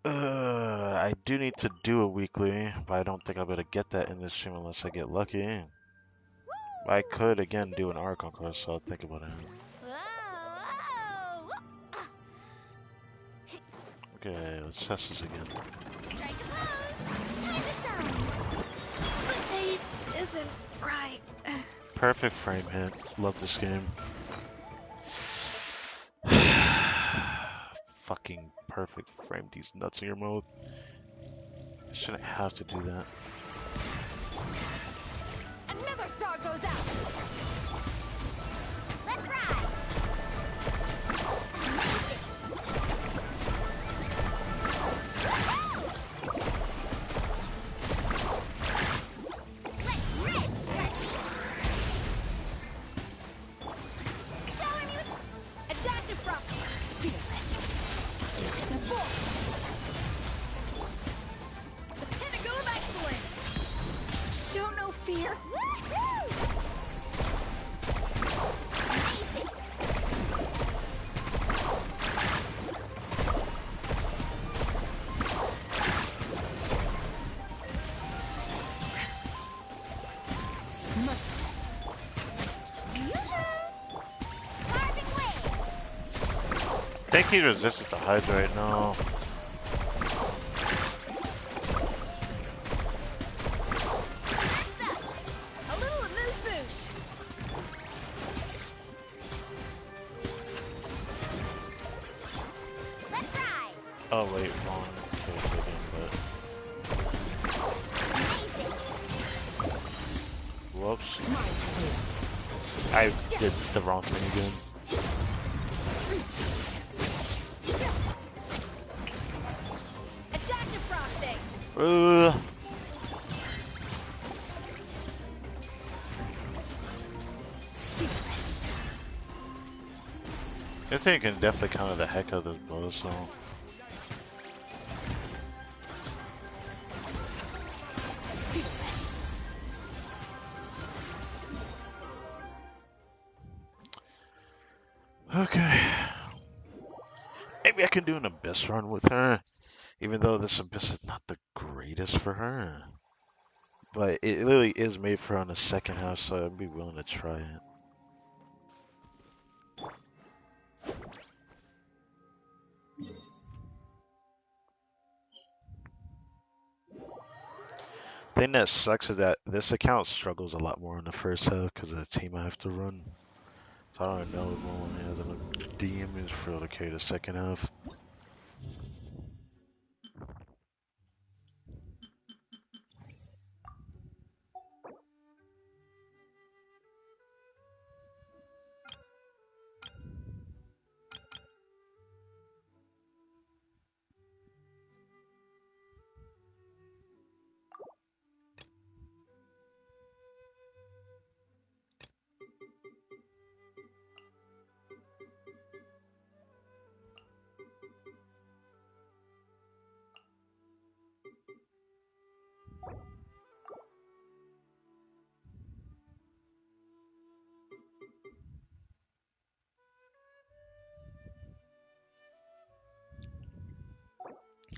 I do need to do a weekly, but I don't think I'll be able to get that in this stream unless I get lucky. I could again do an arc conquest, so I'll think about it. Whoa, whoa. Okay, let's test this again. Strike a pose. Time to shine. The taste isn't right. Perfect frame hit. Love this game. Fucking perfect frame these nuts in your mouth. I shouldn't have to do that. Another star goes out. Let's ride. Let's rip, Sharky. Showing you a dash of frost. Fearless. Into the bull. The pinnacle of excellence. Show no fear. Woohoo! Amazing. Merciless. Carving wave. I think he's resistant to Hydra right now. That's up. A little amuse bouche. Let's ride. Oh wait, wrong case again, but Amazing. whoops. My taste. I did the wrong thing again. A dash of frosting. Fearless. I think you can definitely counter the heck out of this bow, so. Fearless. Okay. Maybe I can do an Abyss run with her, even though this Abyss is not the greatest for her. But it literally is made for her on the second half, so I'd be willing to try it. Thing that sucks is that this account struggles a lot more in the first half because of the team I have to run. So I don't know if one has enough DMs for to carry the second half.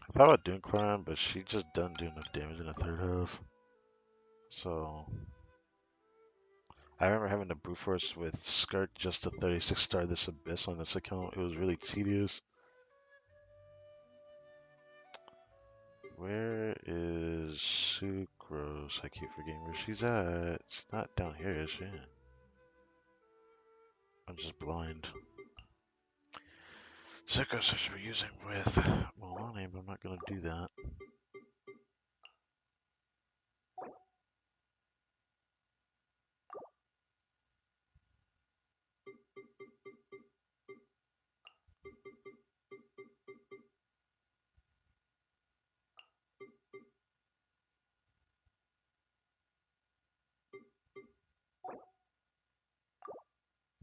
I thought about doing Climb, but she just doesn't do enough damage in the third half. So I remember having to brute force with Skirt just to 36 star this Abyss on this account. It was really tedious. Where is Sucrose? I keep forgetting where she's at. She's not down here, is she? I'm just blind. Zirkos I should be using with Milani, but I'm not gonna do that.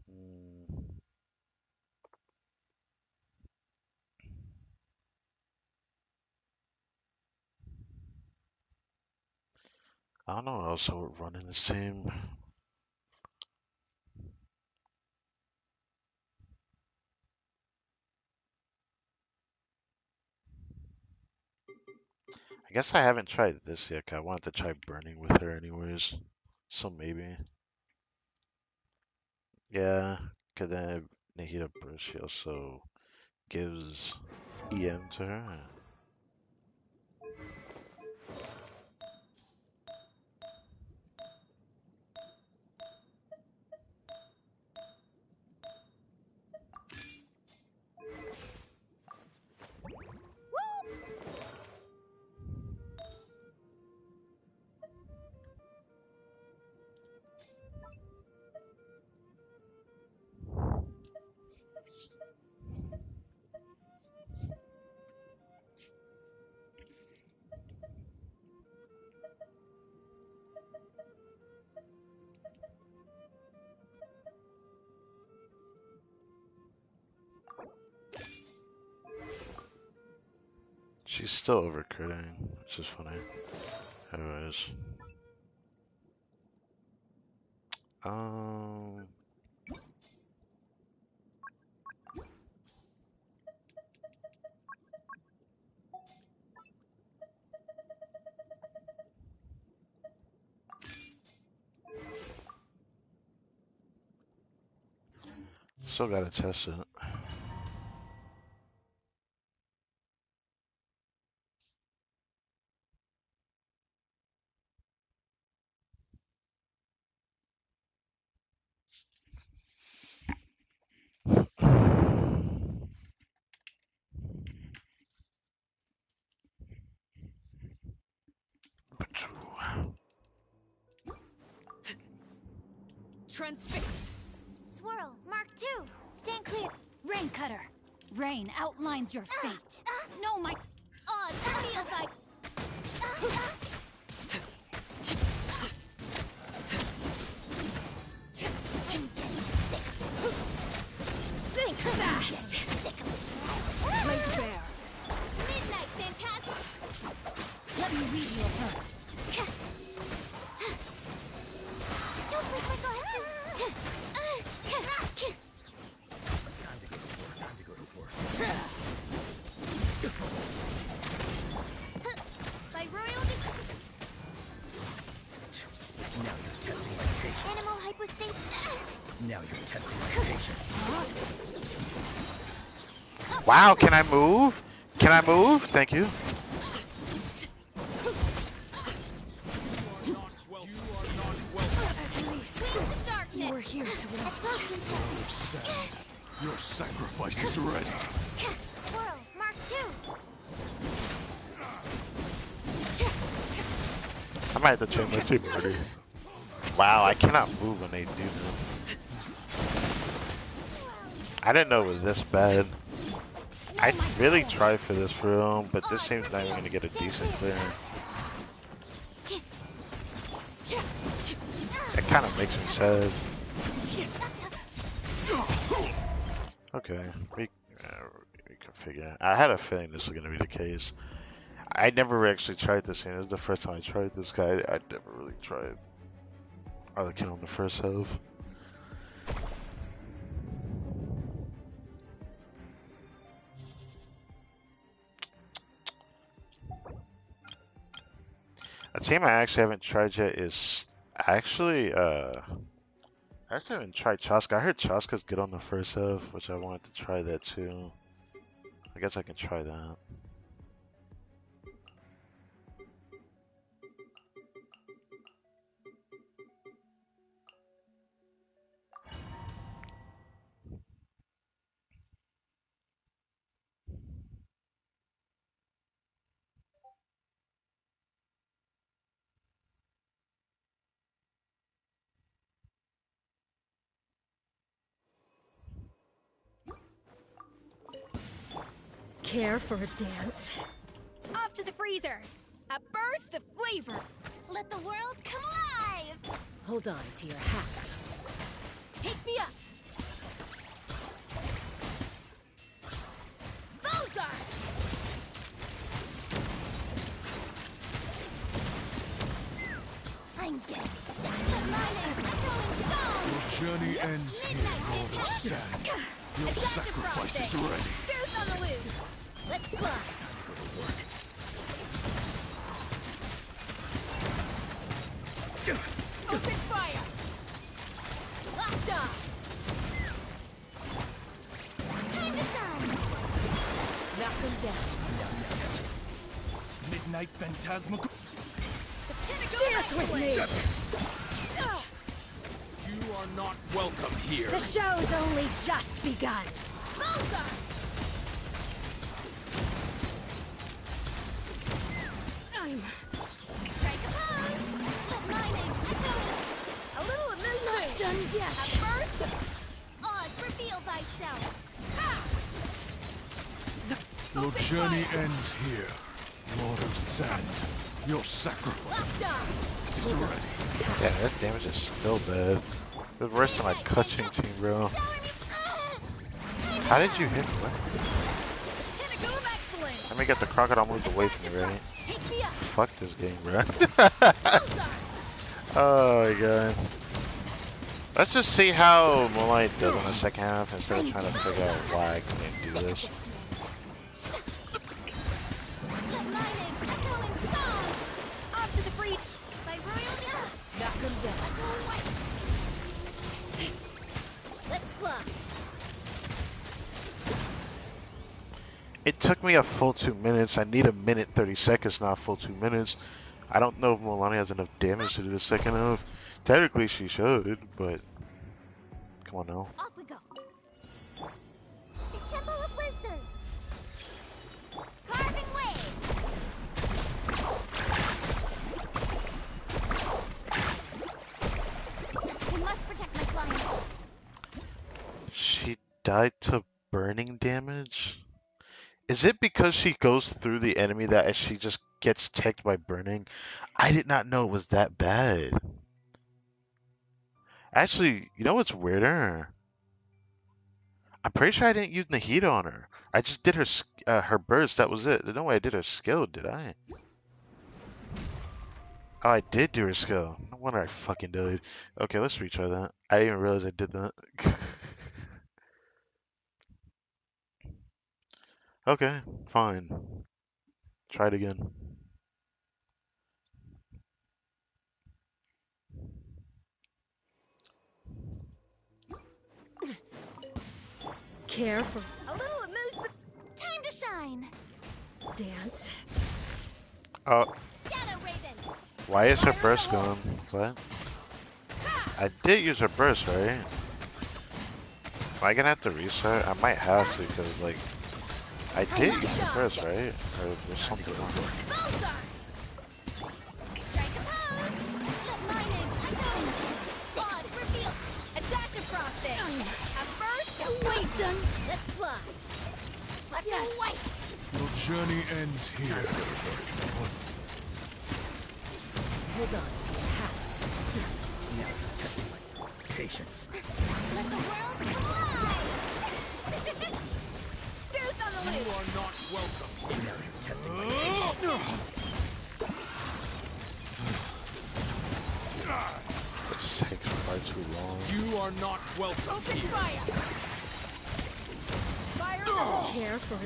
Hmm. I don't know what else I would run in this team. I guess I haven't tried this yet. 'Cause I wanted to try burning with her anyways. So maybe. Yeah, because then Nahida Burst, she also gives EM to her. She's still overcritting, which is funny. Anyways. Um, Still gotta test it. Transfixed. Swirl, Mark 2. Stand clear. Rain cutter. Rain outlines your fate. No, my. Oh, it feels like. Fast. Blade bear. Midnight, fantastic. Let me read your birth. Don't break my glasses. By royal decree. Now you're testing my patience. Animal hypostasis. Now you're testing my patience. Wow, can I move? Can I move? Thank you. At least Queens of darkness. you were here to watch. Your sacrifice is ready. Swirl, Mark 2. I might have to change my team already. Wow, I cannot move when they do that. I didn't know it was this bad. I really tried for this room, but this seems not even gonna get a decent clear. That kind of makes me sad. Okay, we can figure. I had a feeling this was gonna be the case. I never actually tried this game. This is the first time I tried this guy. I never really tried Arlequin on the first half. A team I actually haven't tried yet is actually I actually haven't tried Chaska. I heard Chaska's good on the first half, which I wanted to try that too. I guess I can try that. Care for a dance? Off to the freezer. A burst of flavor. Let the world come alive. Hold on to your hats. Take me up. Bullseye. I'm getting Your journey ends here, Lord of Sand. Your sacrifice is ready. Goose on the loose. Let's fly. Open fire. Locked on. Time to shine. Knock them down. Midnight Phantasmal. Dance with me! You are not welcome here. The show's only just begun. Bullseye. I'm Strike a pose. Let lightning echo. A little not illusion. done A yet. burst. Oz, reveal thyself. Ha! Your Open journey fire. ends here, Lord of Sand. Your sacrifice Locked on. is ready. Yeah, that damage is still bad. It's worse than my clutching team, bro. Shower me. How did you hit what? Pinnacle of excellence. Let me get the crocodile moves away from me, right? Take me up. Fuck this game, bro. Bullseye. Oh my god. Let's just see how Moonlight does in the second half instead of trying to figure out why I couldn't do this. Let lightning echo in song. Off to the breach. By royalty. knock them down. Let's fly. It took me a full 2 minutes. I need a minute 30 seconds, not a full 2 minutes. I don't know if Milani has enough damage to do the second half. Technically she should, but come on now. Off we go. The Temple of Wisdom. Carving way. We must protect my clients. She died to burning damage? Is it because she goes through the enemy that she just gets ticked by burning? I did not know it was that bad. Actually, you know what's weirder? I'm pretty sure I didn't use Nahida on her. I just did her burst. That was it. No way I did her skill, did I? Oh, I did do her skill. No wonder I fucking died. Okay, let's retry that. I didn't even realize I did that. Okay, fine. Try it again. Care for A little amused, but time to shine. dance? Oh, Shadow Raven. why is her burst gone? What? I did use her burst, right? Am I gonna have to restart? I might have to, because, like, I did use her burst, right? Or there's something wrong. Bullseye. Strike a pose. Let lightning echo. Odd reveal. A dash of frosting. A burst of Wait, Let's fly. Left Yes. and white. Your journey ends here. hold on to your hats. Now you're testing my patience. Let the world come alive. Goose on the You loose. are not welcome. Now you're testing my patience. This takes far too long. You are not welcome Open here. fire. Fire in the hole. Care for a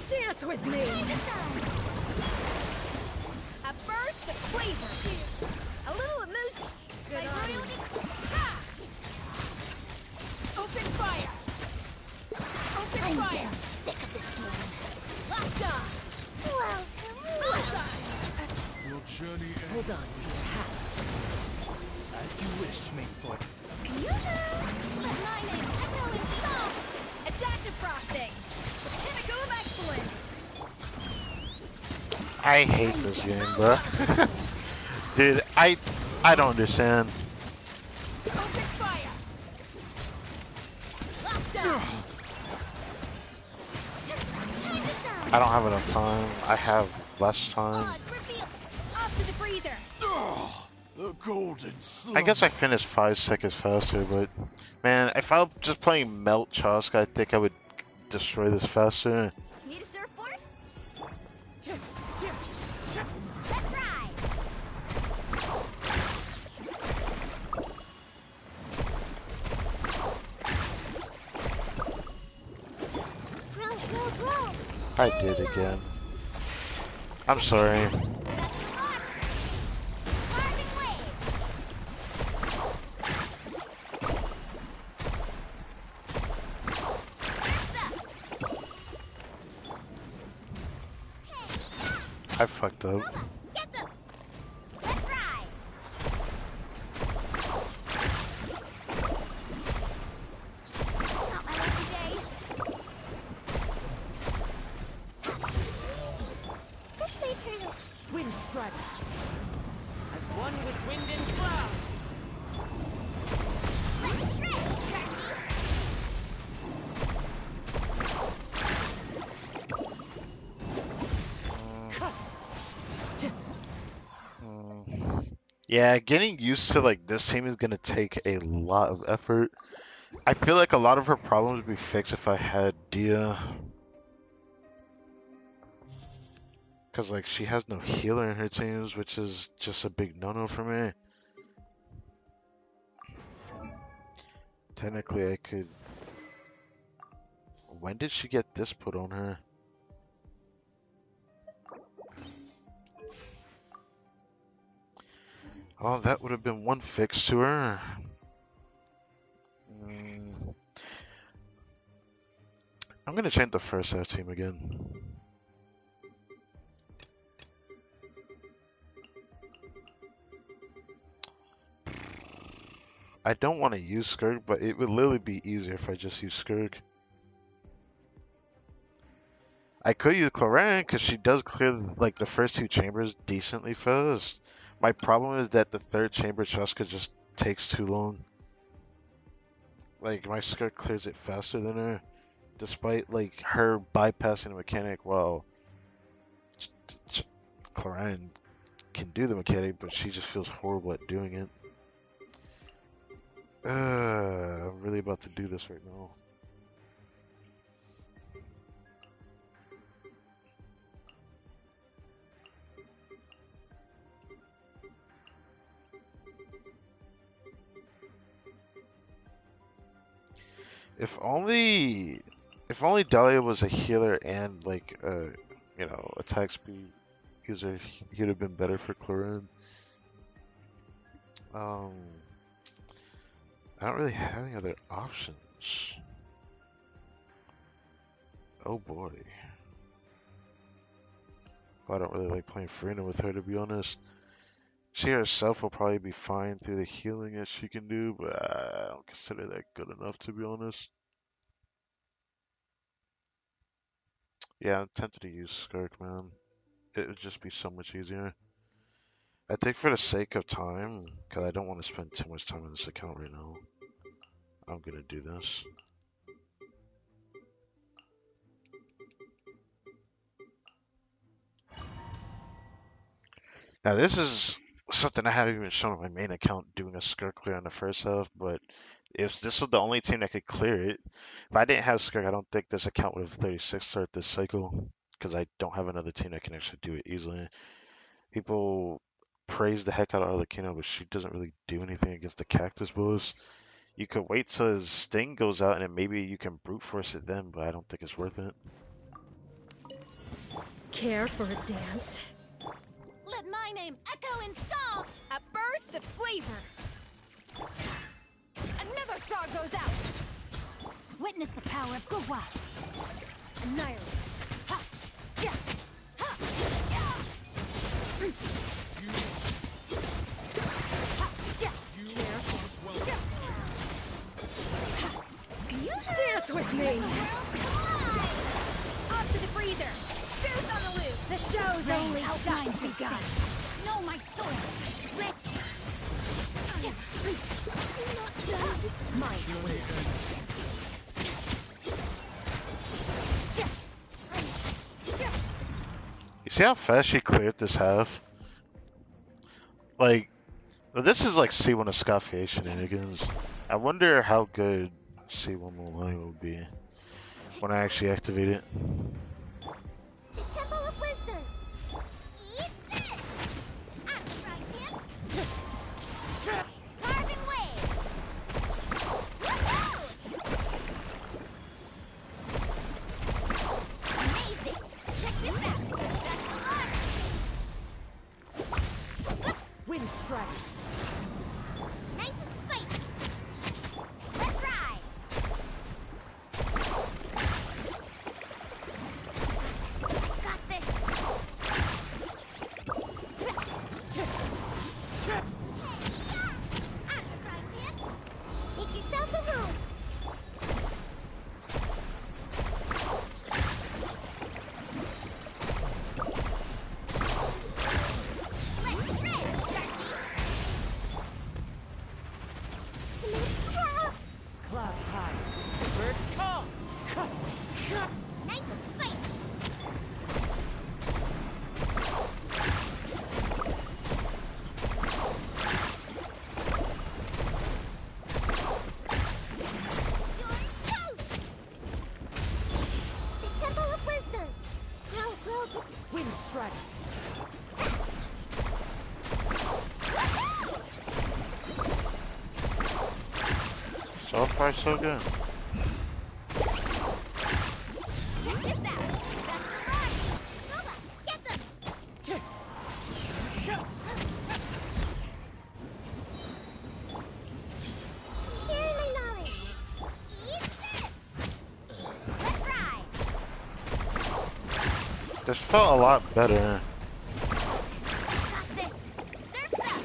dance with me. Time to shine. A burst of flavor. A little mousse. Good on royalty. Ha! Open fire. Open fire. Sick of this game. Locked on. Welcome. Bullseye. Your journey ends. Hold on to your hats. As you wish, Maidfoot. Let lightning echo in song. A dash of frosting. The pinnacle of excellence. I hate this game, bro. Dude, I don't understand. Open fire. Locked on. I don't have enough time. I have less time. Pause, reveal. Off to the freezer. The golden I slumber. guess I finished 5 seconds faster, but man, if I was just playing Melt Chosk, I think I would destroy this faster. Need a surfboard? Let's ride. Bro. I did again. I'm sorry. Best of luck. Carving wave. I fucked up. Get them. Let's ride. Not my lucky day. This way, Turtle. Wind Strider. As one with wind and cloud. Let's shred, Sharky. Yeah, getting used to like this team is gonna take a lot of effort. I feel like a lot of her problems would be fixed if I had Dia. Cause like she has no healer in her teams, which is just a big no-no for me. Technically I could... When did she get this put on her? Oh, that would have been one fix to her. I'm gonna change the first half team again. I don't want to use Skirk, but it would literally be easier if I just use Skirk. I could use Cloran because she does clear like the first two chambers decently fast. My problem is that the third chamber Cheska just takes too long. Like my Skirk clears it faster than her, despite like her bypassing the mechanic. Well, Cloran can do the mechanic, but she just feels horrible at doing it. I'm really about to do this right now. If only Dahlia was a healer and like you know, attack speed user, he would have been better for Cloran. I don't really have any other options. Oh boy. Well, I don't really like playing Farina with her, to be honest. She herself will probably be fine through the healing that she can do, but I don't consider that good enough, to be honest. Yeah, I'm tempted to use Skirk, man. It would just be so much easier. I think for the sake of time, because I don't want to spend too much time on this account right now, I'm gonna do this. Now this is something I haven't even shown on my main account, doing a Skirk clear in the first half, but if this was the only team that could clear it, if I didn't have Skirk, I don't think this account would have 36 start this cycle, because I don't have another team that can actually do it easily. People praise the heck out of Arlecchino, but she doesn't really do anything against the Cactus Bulls. You could wait till his Sting goes out, and then maybe you can brute force it then, but I don't think it's worth it. Care for a dance? Let my name echo in song. A burst of flavor. Another star goes out. Witness the power of Gugwa. Annihilate. Ha! Yeah! Ha! Yeah! Ha! Yeah! Dance with me! Off to the freezer. Booth on the loop. The show's Rain only outlines just my begun. face. Know my soul. Rich. Not done. My turn. see how fast she cleared this half? Like, this is like C1 Escaffier shenanigans. I wonder how good C1 Mulan will be when I actually activate it. The Temple of Wisdom. Eat this! I'm right here. Carving wave. Woohoo! Amazing! Check this out. That's the water. Wind strike. Nice and spicy. Let's ride. I got this. I'm right here. Make yourselves a room. Let's shred, Sharky. Clouds high. Birds call. Nice and spicy. You're toast. The Temple of Wisdom. Grow. Wind strike. So far, so good. Check this out. That's the line. Booba, get them. Share my knowledge. Eat this. Let's ride. This felt a lot better. Got this. Surf's up.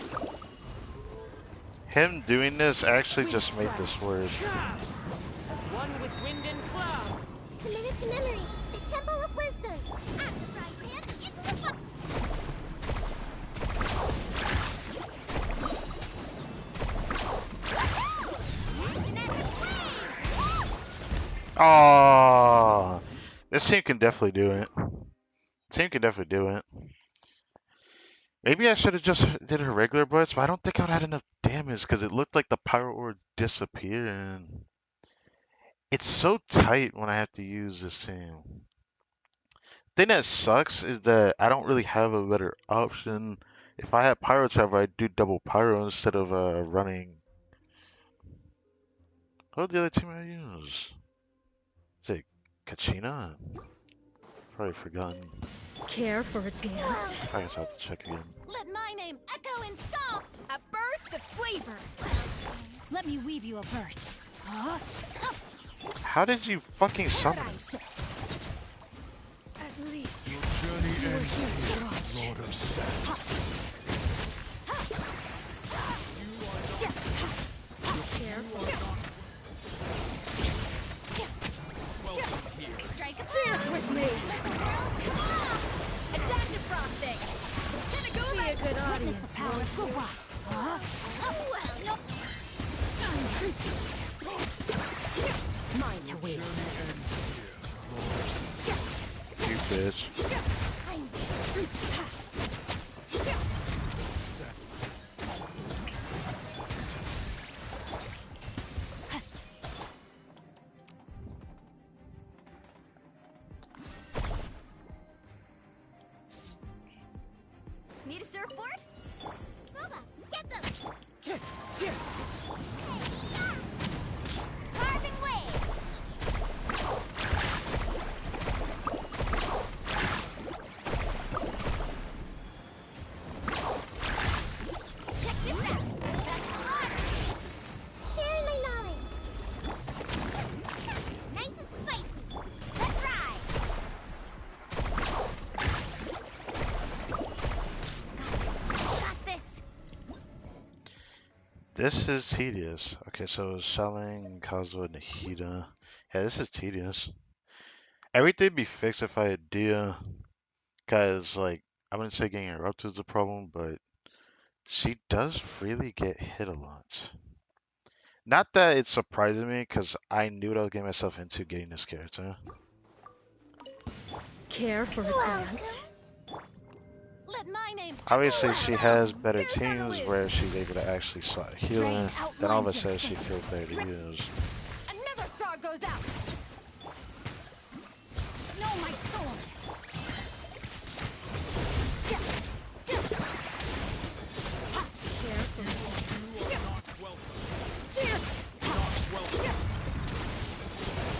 Him doing this actually just made this worse. As one with wind and cloud. Committed to memory. The Temple of Wisdom. I'm the right man. It's the fun. Oh, this team can definitely do it. Team can definitely do it. Maybe I should have just did her regular bullets, but I don't think I'd had enough damage because it looked like the pyro ore disappeared. And it's so tight when I have to use this team. Thing that sucks is that I don't really have a better option. If I had pyro travel, I'd do double pyro instead of running. What the other team I use? Is it Kachina? Probably forgotten. Care for a dance? I guess I'll have to check again. Let my name echo in song. A burst of flavor. Let me weave you a verse. Huh? How did you fucking summon? Paradigm shift. At least Your journey ends here, Lord of Sand. care for Strike a dance with me. Adaptive frosting. Gonna go Be a good audience, power won't of the you? rock. Huh? Well, no. Mine to win. You bitch. Need a surfboard? Booba, get them. Carving wave. Check this out. That's the water. Sharing my knowledge. Nice and spicy. Let's ride. Got this. This is tedious. Okay, so selling Kazuo and Nahida. Yeah, this is tedious. Everything be fixed if I had Dia. Cause like I wouldn't say getting interrupted is a problem, but she does freely get hit a lot. Not that it's surprising me, because I knew what I was getting myself into getting this character. care for a dance? Let my name Obviously, echo she loud. has better There's gotta teams live. where she's able to actually slot Rain healing. Then all of outlines a your sudden, she fate. feels better to use. Another star goes out. Know my soul.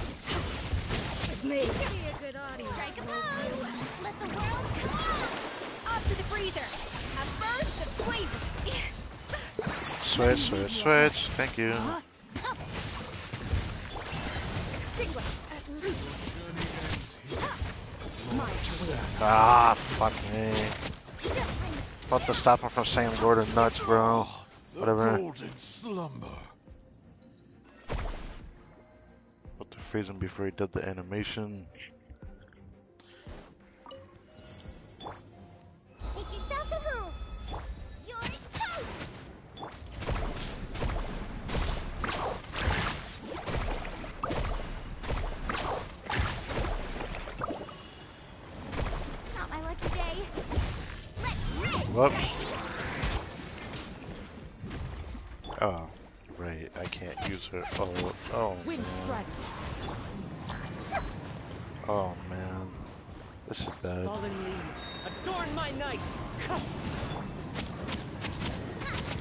With me. Give me a good audience. Strike a pose. Let the world come on. Off to the freezer. Have first the flavor. Switch, switch, switch. Thank you. Extinguished. Ah, fuck me. About to stop him from saying Lord of Nuts, bro. The Whatever. golden slumber. About to freeze him before he did the animation. Make yourselves at home. You're toast. Not my lucky day. Let's rip. Whoops. Oh, right. I can't use her. Oh Wind man. strike. Oh man. This is bad. Fallen leaves. Adorn my night.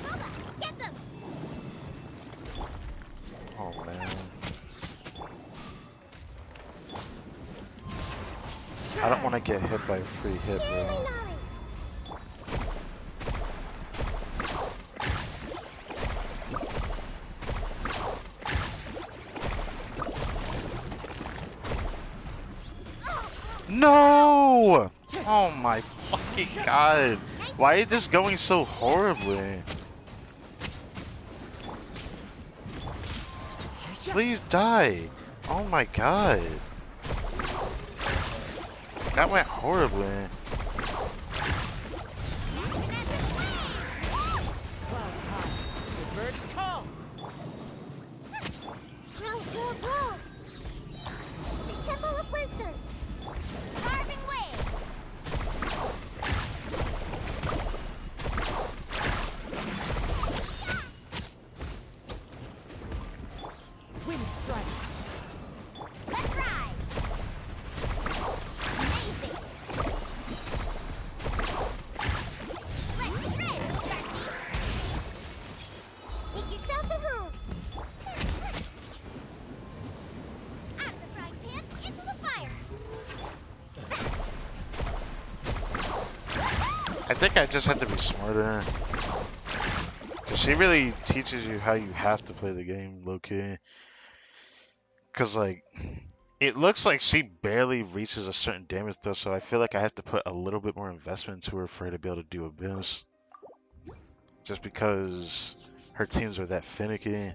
Boba, get them. Oh man. I don't want to get hit by a free hit, Share my bro. knowledge. No! Oh my fucking god. Why is this going so horribly? Please die. Oh my god. That went horribly. Clouds high. The birds call. Roll. The Temple of Wisdom. Carving way. Wind strike. Let's ride. Amazing. Let's shred, Sharky. Make yourselves at home. Out of the frying pan, into the fire. I think I just have to be smarter. Cause she really teaches you how you have to play the game, low-key. Cause like, it looks like she barely reaches a certain damage throw, so I feel like I have to put a little bit more investment into her for her to be able to do Abyss. Just because her teams are that finicky.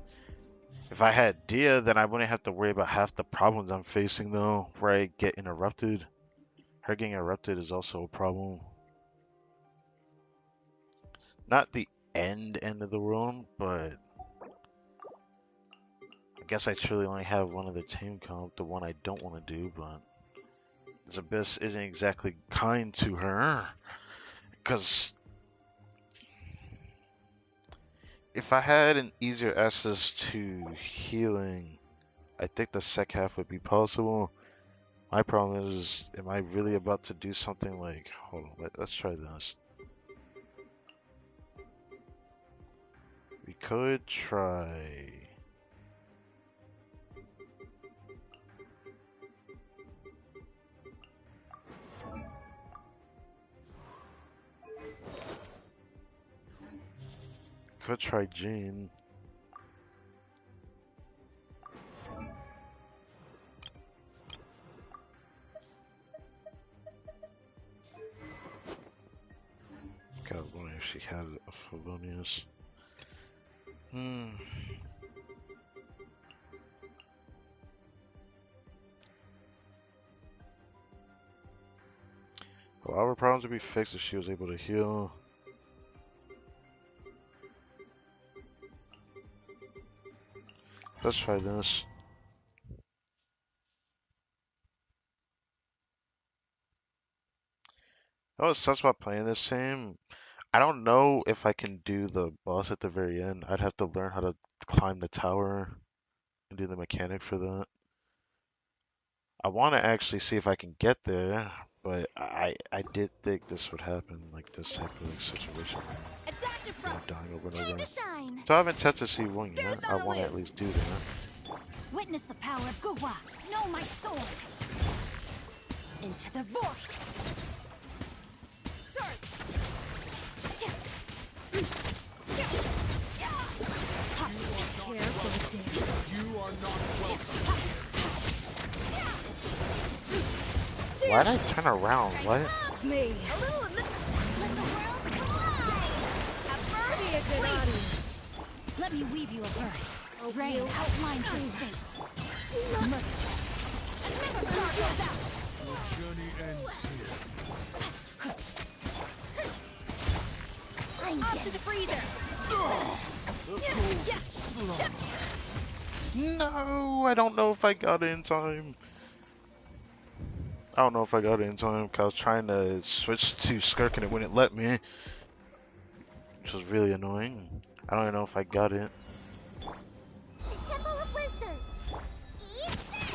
If I had Dia, then I wouldn't have to worry about half the problems I'm facing though, where I get interrupted. Her getting interrupted is also a problem. Not the end of the world, but I guess I truly only have one other team comp, the one I don't want to do, but this Abyss isn't exactly kind to her. Because if I had an easier access to healing, I think the sec half would be possible. My problem is, am I really about to do something like, hold on, let's try this. We could try. Could try Jean. God, I wonder if she had a Favonius. A lot of her problems would be fixed if she was able to heal. Let's try this. Oh, it sucks about playing this game. I don't know if I can do the boss at the very end. I'd have to learn how to climb the tower and do the mechanic for that. I want to actually see if I can get there, but I did think this would happen, like this type of like situation where Adaptive you Pro! know dying over and Time to over. shine. So I haven't tested C1 Goose yet. I on the want to at loose! least do that. Witness the power of Guwa! Know my sword! Into the void! You are not welcome. Why'd I turn around? What? Me. A little of this. Let the world collide! At first, Be a good audience. let me weave you a verse. Hope Rain you- outlines your fate. Merciless. And never start goes out. Your journey ends here. Off to the freezer. No, I don't know if I got it in time. I don't know if I got it in time because I was trying to switch to Skirk and it wouldn't let me, which was really annoying. I don't even know if I got it. The Temple of Wisdom. Eat this.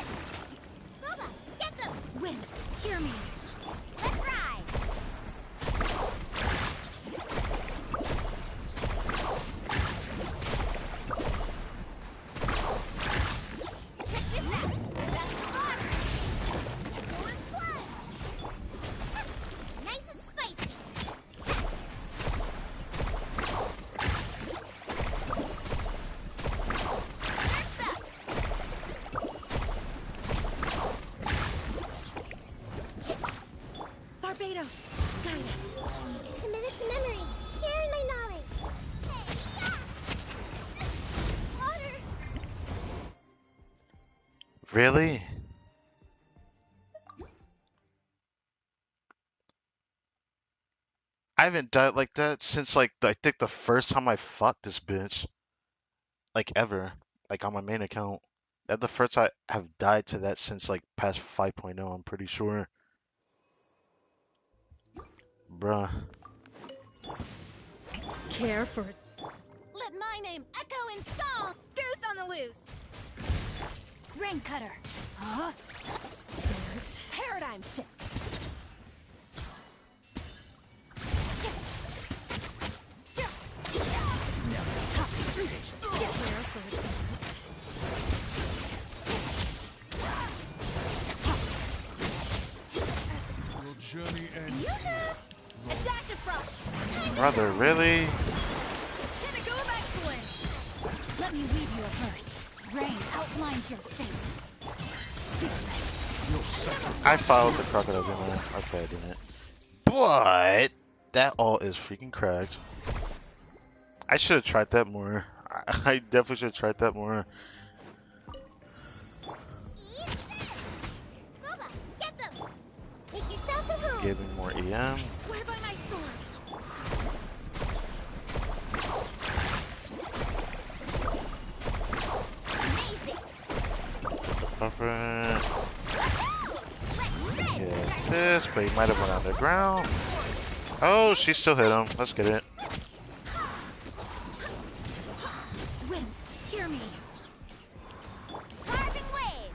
Boba, get them. Wind, hear me. Let's ride. Check this out. That's the water. Echo is flood. Nice and spicy. Surf's up. Barbados, guide us. Committed to memory. Sharing my knowledge. Water. Really? I haven't died like that since like I think the first time I fought this bitch, like ever, like on my main account. That's the first I have died to that since like past 5.0, I'm pretty sure. Bruh. Care for Let my name echo in song. Goose on the loose. Rain cutter. Huh? dance. Paradigm shift. Care for dance. Your journey ends You know. Adaptive Pro. Time to Brother, shine. really? Pinnacle of excellence. Let me weave you a verse. Rain outlines your fate. Fearless. I followed the crocodile, didn't I? Okay, I didn't. But that all is freaking cracked. I should have tried that more. I definitely should have tried that more. Eat this. Boba, get them. Make yourselves at home. Give me more EM. Swear by my sword. Amazing. Buffer. Let's stretch. Get this, but he might have went underground. Oh, she still hit him. Let's get it. Wind, hear me. Carving wave.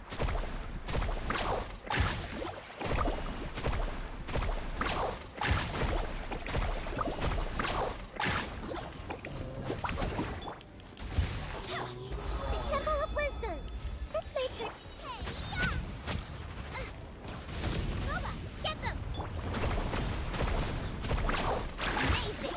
The Temple of Wisdom. This way could. Hey, Boba, get them. Amazing.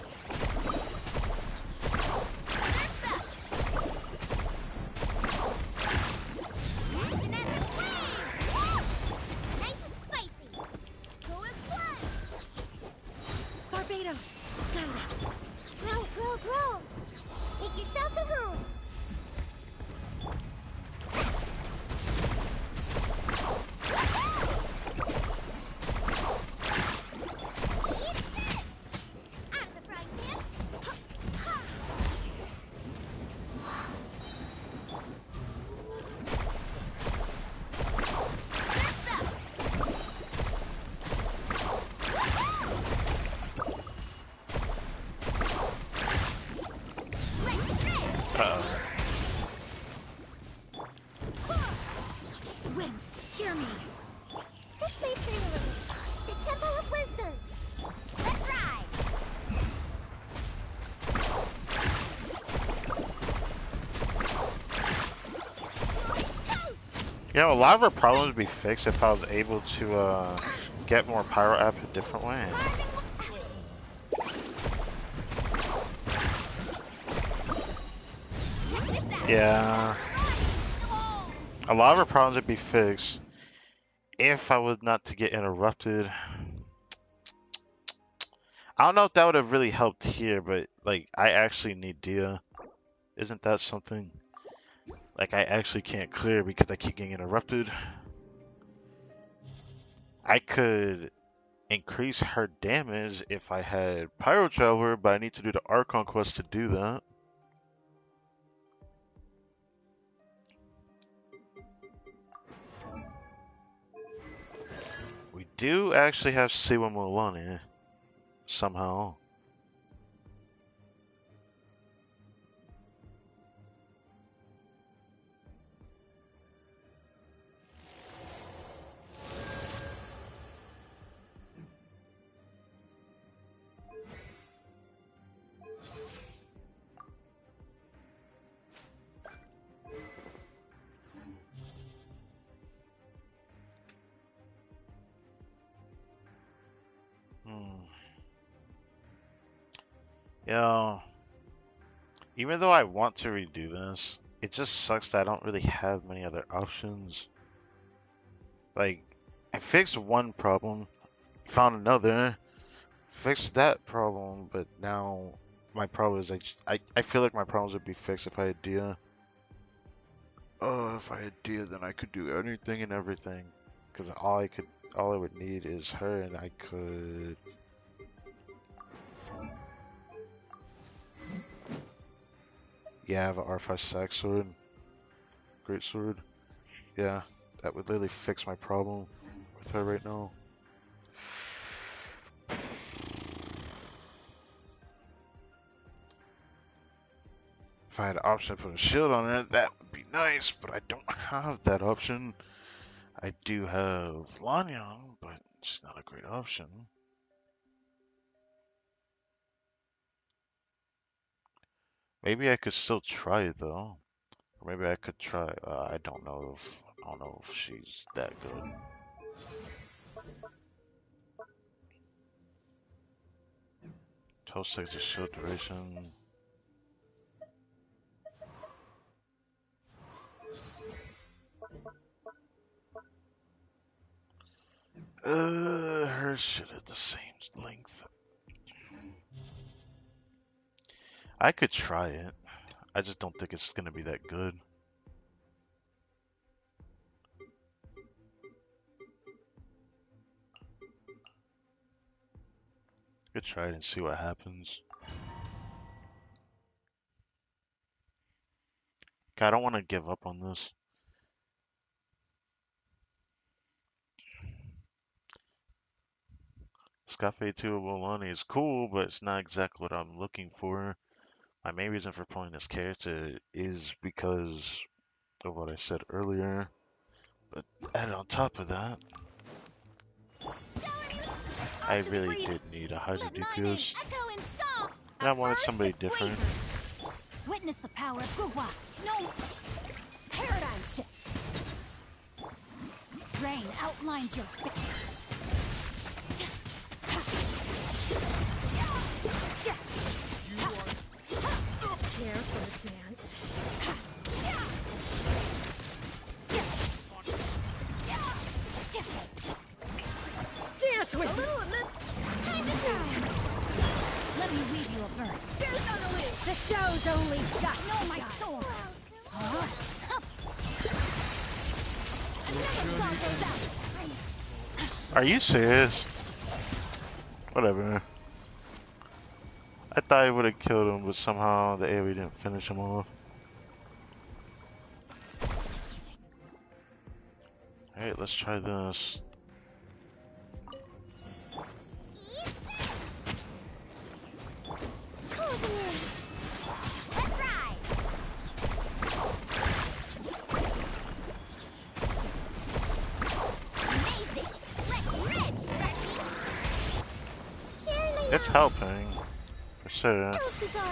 wind, hear me. This way through the Temple of Wisdom. Let's ride. You know, a lot of our problems would be fixed if I was able to get more pyro app a different way. Yeah. A lot of our problems would be fixed if I was not to get interrupted. I don't know if that would have really helped here, but like I actually need Dia. Isn't that something? Like I actually can't clear because I keep getting interrupted. I could increase her damage if I had Pyro Traveler, but I need to do the Archon quest to do that. We do actually have Siwa Mulani somehow. Yeah. Even though I want to redo this, it just sucks that I don't really have many other options. Like, I fixed one problem, found another, fixed that problem, but now my problem is I feel like my problems would be fixed if I had Dia. Oh, if I had Dia, then I could do anything and everything. Because all I would need is her, and I could. Yeah, I have an R5 sack sword, great sword. Yeah, that would literally fix my problem with her right now. If I had an option to put a shield on it, that would be nice, but I don't have that option. I do have Lanyan, but it's not a great option. Maybe I could still try it though. Or maybe I could try. I don't know if she's that good. 12 seconds of shield duration. Hers should have the same length. I could try it. I just don't think it's gonna be that good. Could try it and see what happens. I don't want to give up on this. Scafe 2 of Wolani is cool, but it's not exactly what I'm looking for. My main reason for playing this character is because of what I said earlier. But added on top of that, I really did need a Hydro DPS. And I wanted somebody different. Witness the power of Gugwa. No paradigm shift. Rain outlines your Care for a dance? Dance with me! time to shine. Let me weave you a bird. There's on the loose! The show's only just Know my soul. Huh? Another song goes out. Are you serious? Whatever. I thought I would have killed him, but somehow the AoE didn't finish him off. Alright, let's try this. Let's ride. it's helping for sure. Girls be gone.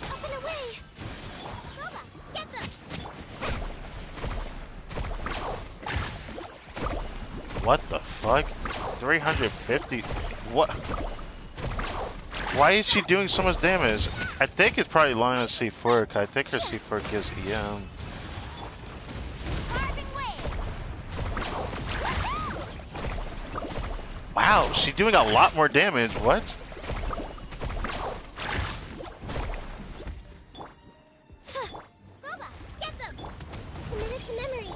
Up and away. Boba, get them. What the fuck? 350? What? Why is she doing so much damage? I think it's probably line of C4, 'cause I think her C4 gives EM. Carving way. Wow, she's doing a lot more damage. What? Boba, get them. Committed to memory.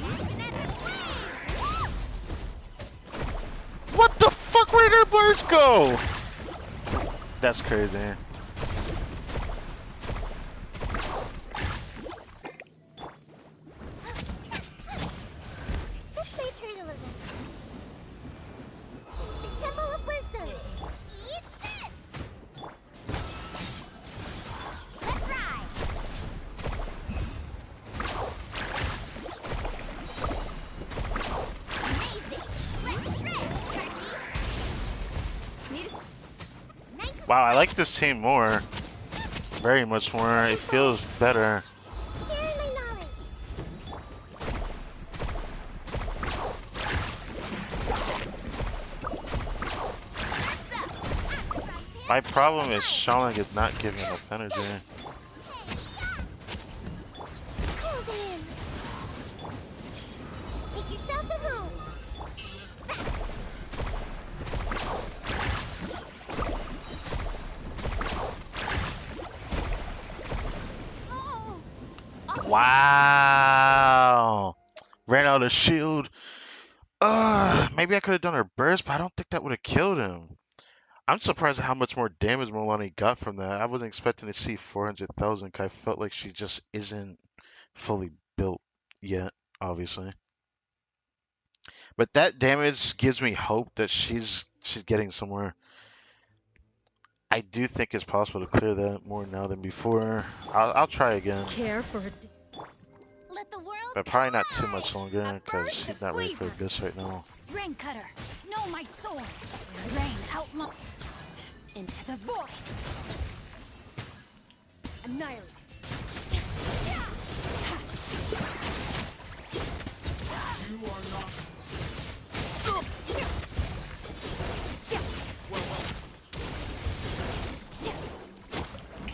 Action epic wave. What the fuck? Where did her birds go? That's crazy. This may hurt a little. The Temple of Wisdom. Eat this. Let's ride. Amazing. Let's shred, turkey. Need a... Nice and Wow, I like this team more. Very much more. It feels better. sharing my knowledge. My problem is Shaling is not giving enough energy. Closing in. Make yourselves at home. Oh. Wow. Ran out of shield. Maybe I could have done her burst, but I don't think that would have killed him. I'm surprised at how much more damage Milani got from that. I wasn't expecting to see 400,000 'cause I felt like she just isn't fully built yet, obviously. But that damage gives me hope that she's getting somewhere. I do think it's possible to clear that more now than before. I'll try again, Care for a Let the world but probably not too collide. much longer A because burst she's of not ready for flavor. this right now. Rain cutter, know my sword. Rain outlaw into the void. Annihilate.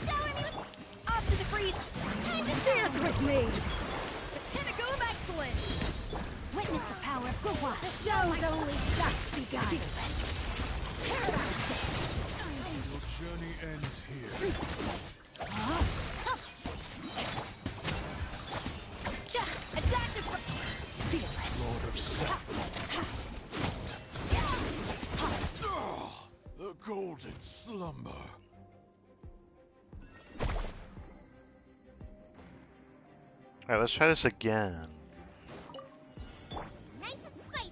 Shower me with Off to the breeze. time to dance with me. The pinnacle of excellence. Witness the power of Gua. The show's only just begun. Your journey ends here. Adaptive. Fearless. Lord of the golden slumber. Alright, let's try this again. nice and spicy.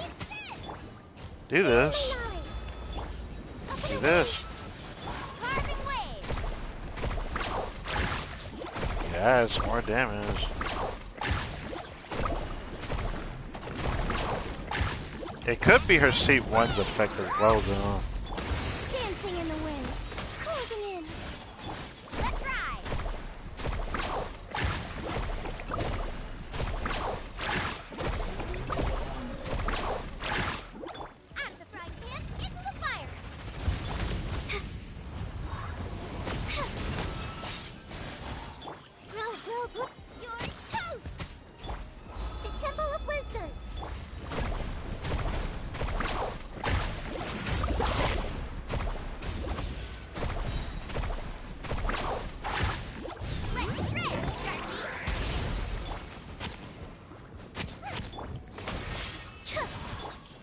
Eat this. Do this. My knowledge. Up and Do away. this. Carving wave. Yes, more damage. It could be her seat 1's effect as well, though. Dancing in the wind. Closing in. Let's ride. Out of the frying pan, into the fire. Grow. You're toast. The Temple of Wisdom. Let's shred, Darky.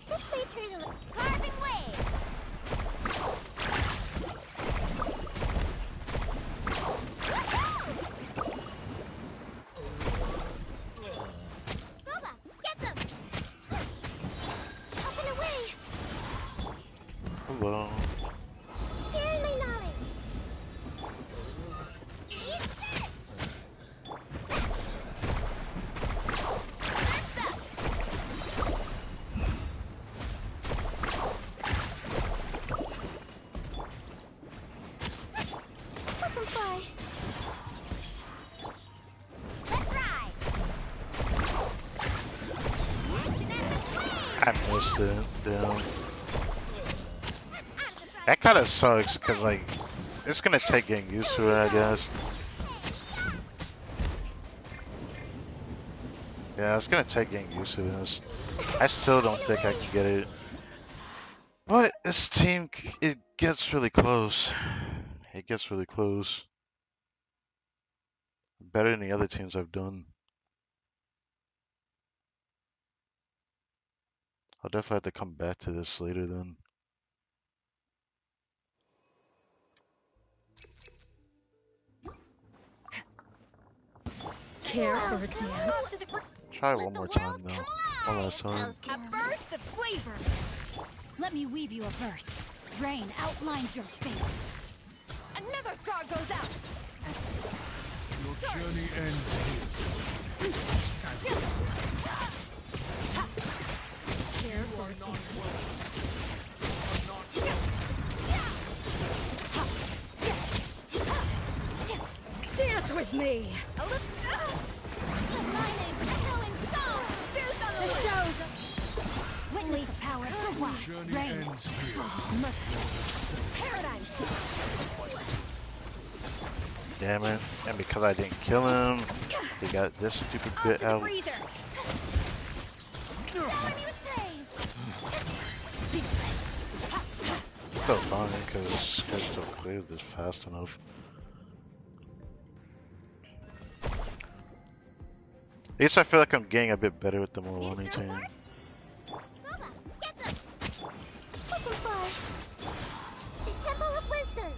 This may hurt a little. Carving wave. Woohoo! I missed it. Damn. That kind of sucks because like it's gonna take getting used to it, I guess. Yeah, it's gonna take getting used to this. I still don't think I can get it. But this team, it gets really close. It gets really close. Better than the other teams I've done. I'll definitely have to come back to this later then. Care for a dance? Try it Let one the more world time come though. One last time. A burst of flavor. Let me weave you a verse. Rain outlines your fate. Another star goes out. Your journey ends here. Care for a dance? Dance with me! My name's Echo in song. There's on the The loose. show's witness the power of the wild. Journey Rain. ends here. Paradigm shift. Damn it. And because I didn't kill him, he got this stupid Off bit to the out. breather. Shower me with praise. So fine, because I still cleared this fast enough. At least I feel like I'm getting a bit better with the Need a Maloney team. surfboard? Boba, get them. Butterfly. The Temple of Wisdom.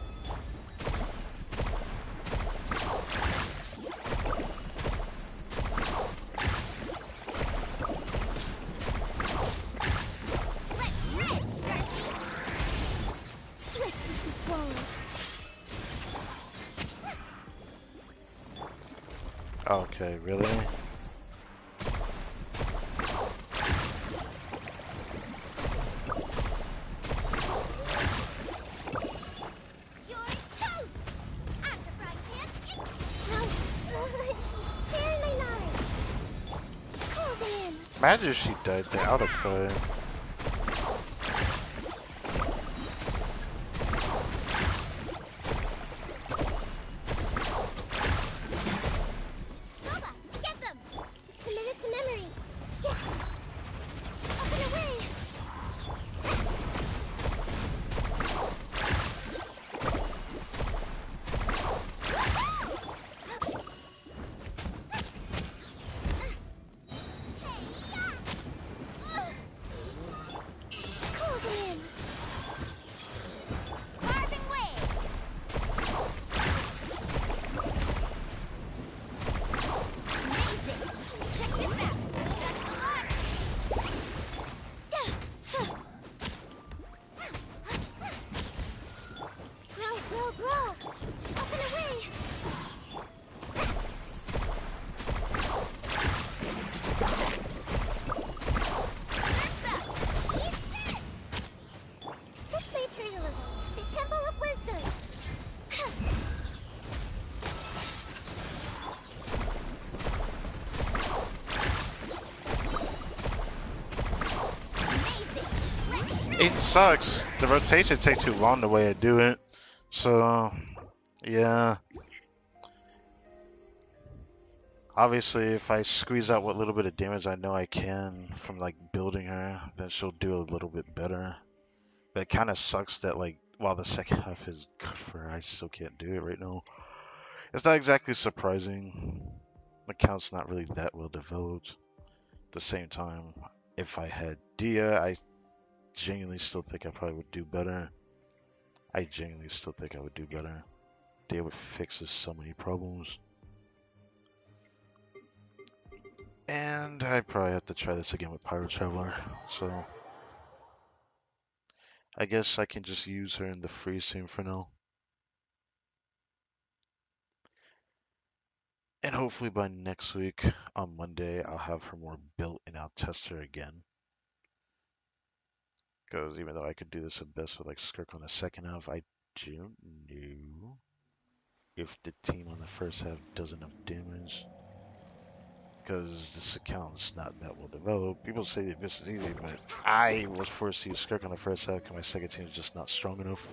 Let's rip, Swift is the swallow. Okay, really? You're toast! I'm the frying pan. It's... Sharing my knowledge. Closing in. Imagine if she died there, I would have cried. Boba, get them! Committed to memory. Get up and away. Closing in. Carving wave. Amazing. Check this out. That's the water. Grow, grow, grow. Up and away. What's my imperialism? The Temple of Wisdom. Amazing. It sucks. The rotation takes too long the way I do it. So, yeah. Obviously, if I squeeze out what little bit of damage I know I can from like building her, then she'll do a little bit better. But it kind of sucks that like while the second half is good for her, I still can't do it right now. It's not exactly surprising. My account's not really that well developed. At the same time, if I had Dia, I genuinely still think I probably would do better. I genuinely still think I would do better. Dia would fixes so many problems. And I probably have to try this again with Pirate Traveler. So I guess I can just use her in the freeze team for now. And hopefully by next week on Monday, I'll have her more built and I'll test her again. Because even though I could do this at best with like Skirk on the second half, I don't know if the team on the first half does enough damage. because this account's not that well developed. People say that this is easy, but I was forced to use Skirk on the first half because my second team is just not strong enough.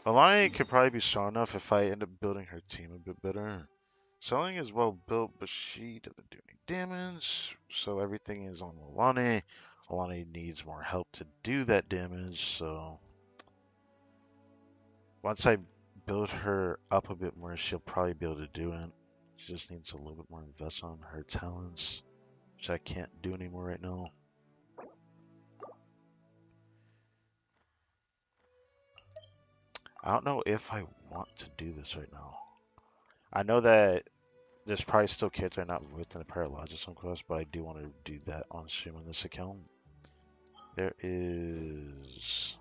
Alani could probably be strong enough if I end up building her team a bit better. Selling is well built, but she doesn't do any damage, so everything is on Alani. Alani needs more help to do that damage, so once I build her up a bit more, she'll probably be able to do it. She just needs a little bit more investment on her talents, which I can't do anymore right now. I don't know if I want to do this right now. I know that there's probably still character not within the Paralogism quest, but I do want to do that on stream on this account. There is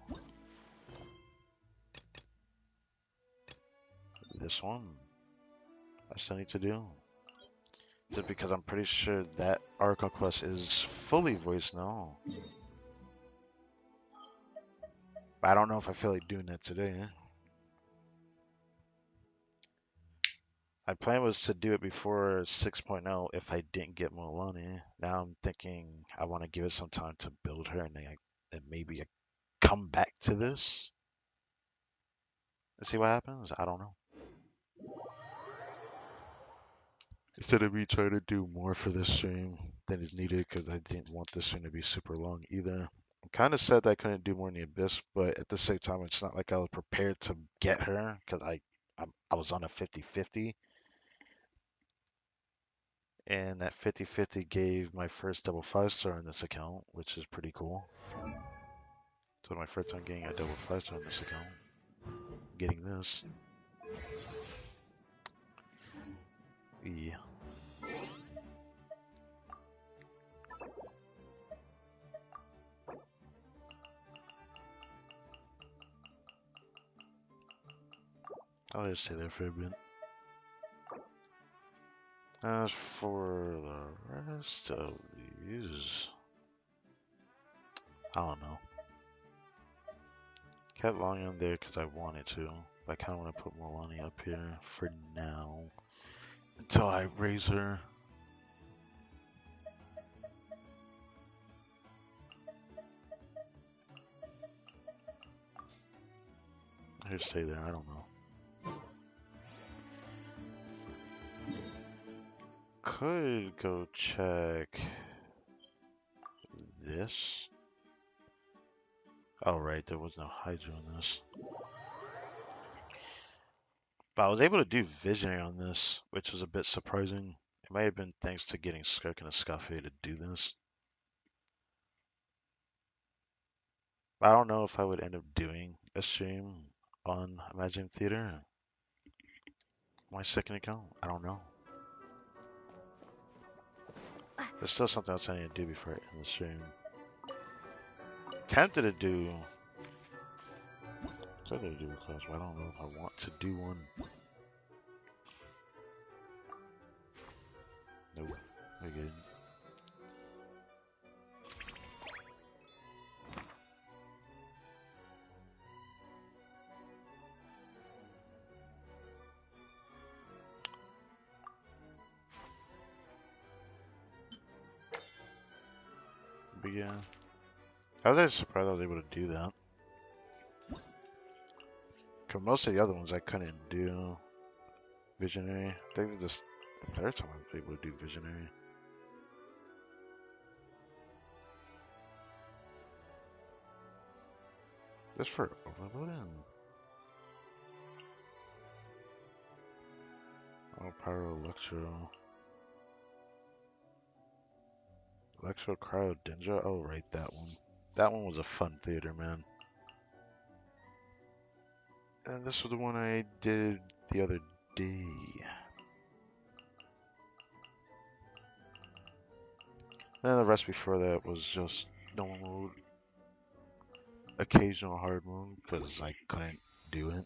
this one I still need to do. Just because I'm pretty sure that Oracle quest is fully voiced now. But I don't know if I feel like doing that today. My plan was to do it before 6.0 if I didn't get Mulan. Now I'm thinking I want to give it some time to build her and then maybe I come back to this and see what happens. I don't know. Instead of me trying to do more for this stream than is needed because I didn't want this stream to be super long either. I'm kind of sad that I couldn't do more in the Abyss, but at the same time, it's not like I was prepared to get her because I was on a 50-50. And that 50-50 gave my first double 5-star in this account, which is pretty cool. So my first time getting a double 5-star in this account. Getting this. Yeah. I'll just stay there for a bit. As for the rest of these, I don't know. Kept Long on there because I wanted to. But I kind of want to put Milani up here for now. Until I raise her. I'll just stay there, I don't know. Could go check this. Oh, right, there was no Hydra on this. But I was able to do Visionary on this, which was a bit surprising. It might have been thanks to getting Skirk and Escafe to do this. But I don't know if I would end up doing a stream on Imagine Theater. My second account? I don't know. There's still something else I need to do before I end the stream. Tempted to do a class, but I don't know if I want to do one. Nope, we're good. But yeah, I was actually surprised I was able to do that. Cause most of the other ones I couldn't do. Visionary. I think this is the third time I was able to do Visionary. This for overloading. Oh, Pyro Electro. Electro Cryo Dendra? Oh, right, that one. That one was a fun theater, man. And this was the one I did the other day. And the rest before that was just normal mode. Occasional hard mode, because I couldn't do it.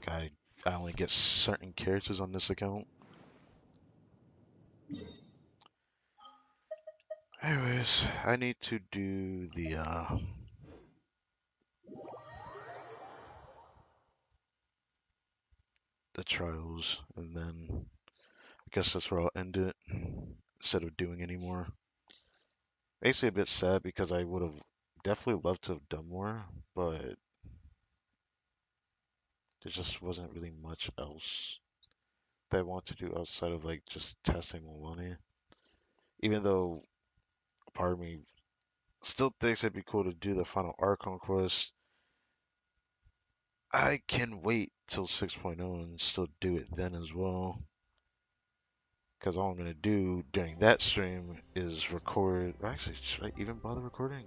I only get certain characters on this account. Anyways, I need to do the trials, and then I guess that's where I'll end it instead of doing any more. Basically, a bit sad because I would have definitely loved to have done more, but there just wasn't really much else that I want to do outside of like just testing Milani. Even though part of me still thinks it'd be cool to do the final Archon quest, I can wait till 6.0 and still do it then as well. Because all I'm gonna do during that stream is record. Actually, should I even bother recording?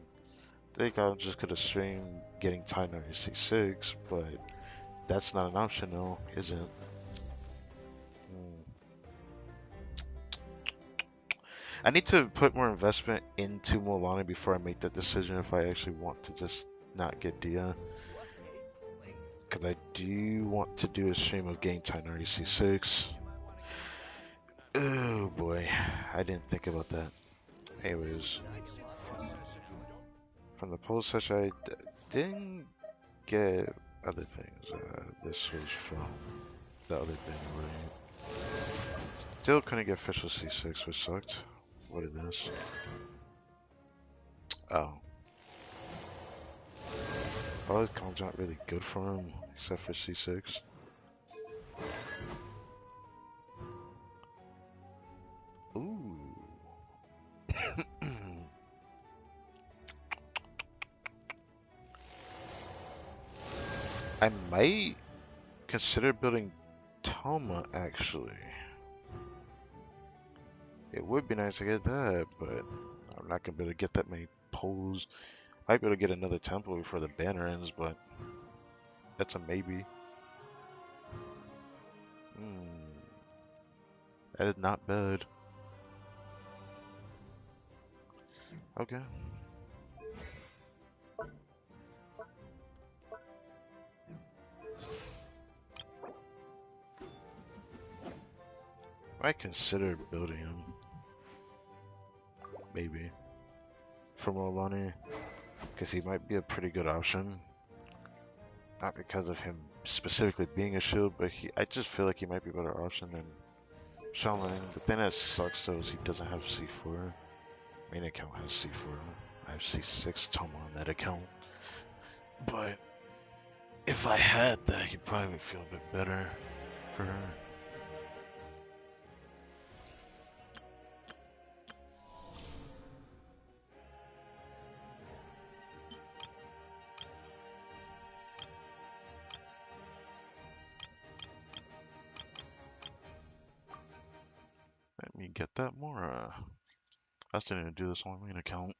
I think I'm just gonna stream getting Time 96, but that's not an option though, is it? Hmm. I need to put more investment into Mulan before I make that decision if I actually want to just not get Dia. Because I do want to do a stream of getting Time 96. Oh boy, I didn't think about that. Anyways, from the poll session, didn't get other things. This was from the other bin, right? Still couldn't get official C6, which sucked. What is this? Oh. Probably comms not really good for him, except for C6. Ooh. I might consider building Toma, actually. It would be nice to get that, but I'm not gonna be able to get that many poles. Might be able to get another temple before the banner ends, but that's a maybe. Hmm, that is not bad. Okay. Might consider building him, maybe, for more money, because he might be a pretty good option. Not because of him specifically being a shield, but I just feel like he might be a better option than Shaolin. The thing that sucks though is he doesn't have C4. Main account has C4. I have C6 Toma on that account. But if I had that, he probably would feel a bit better for her. Let me get that more. I still need to do this on my main account.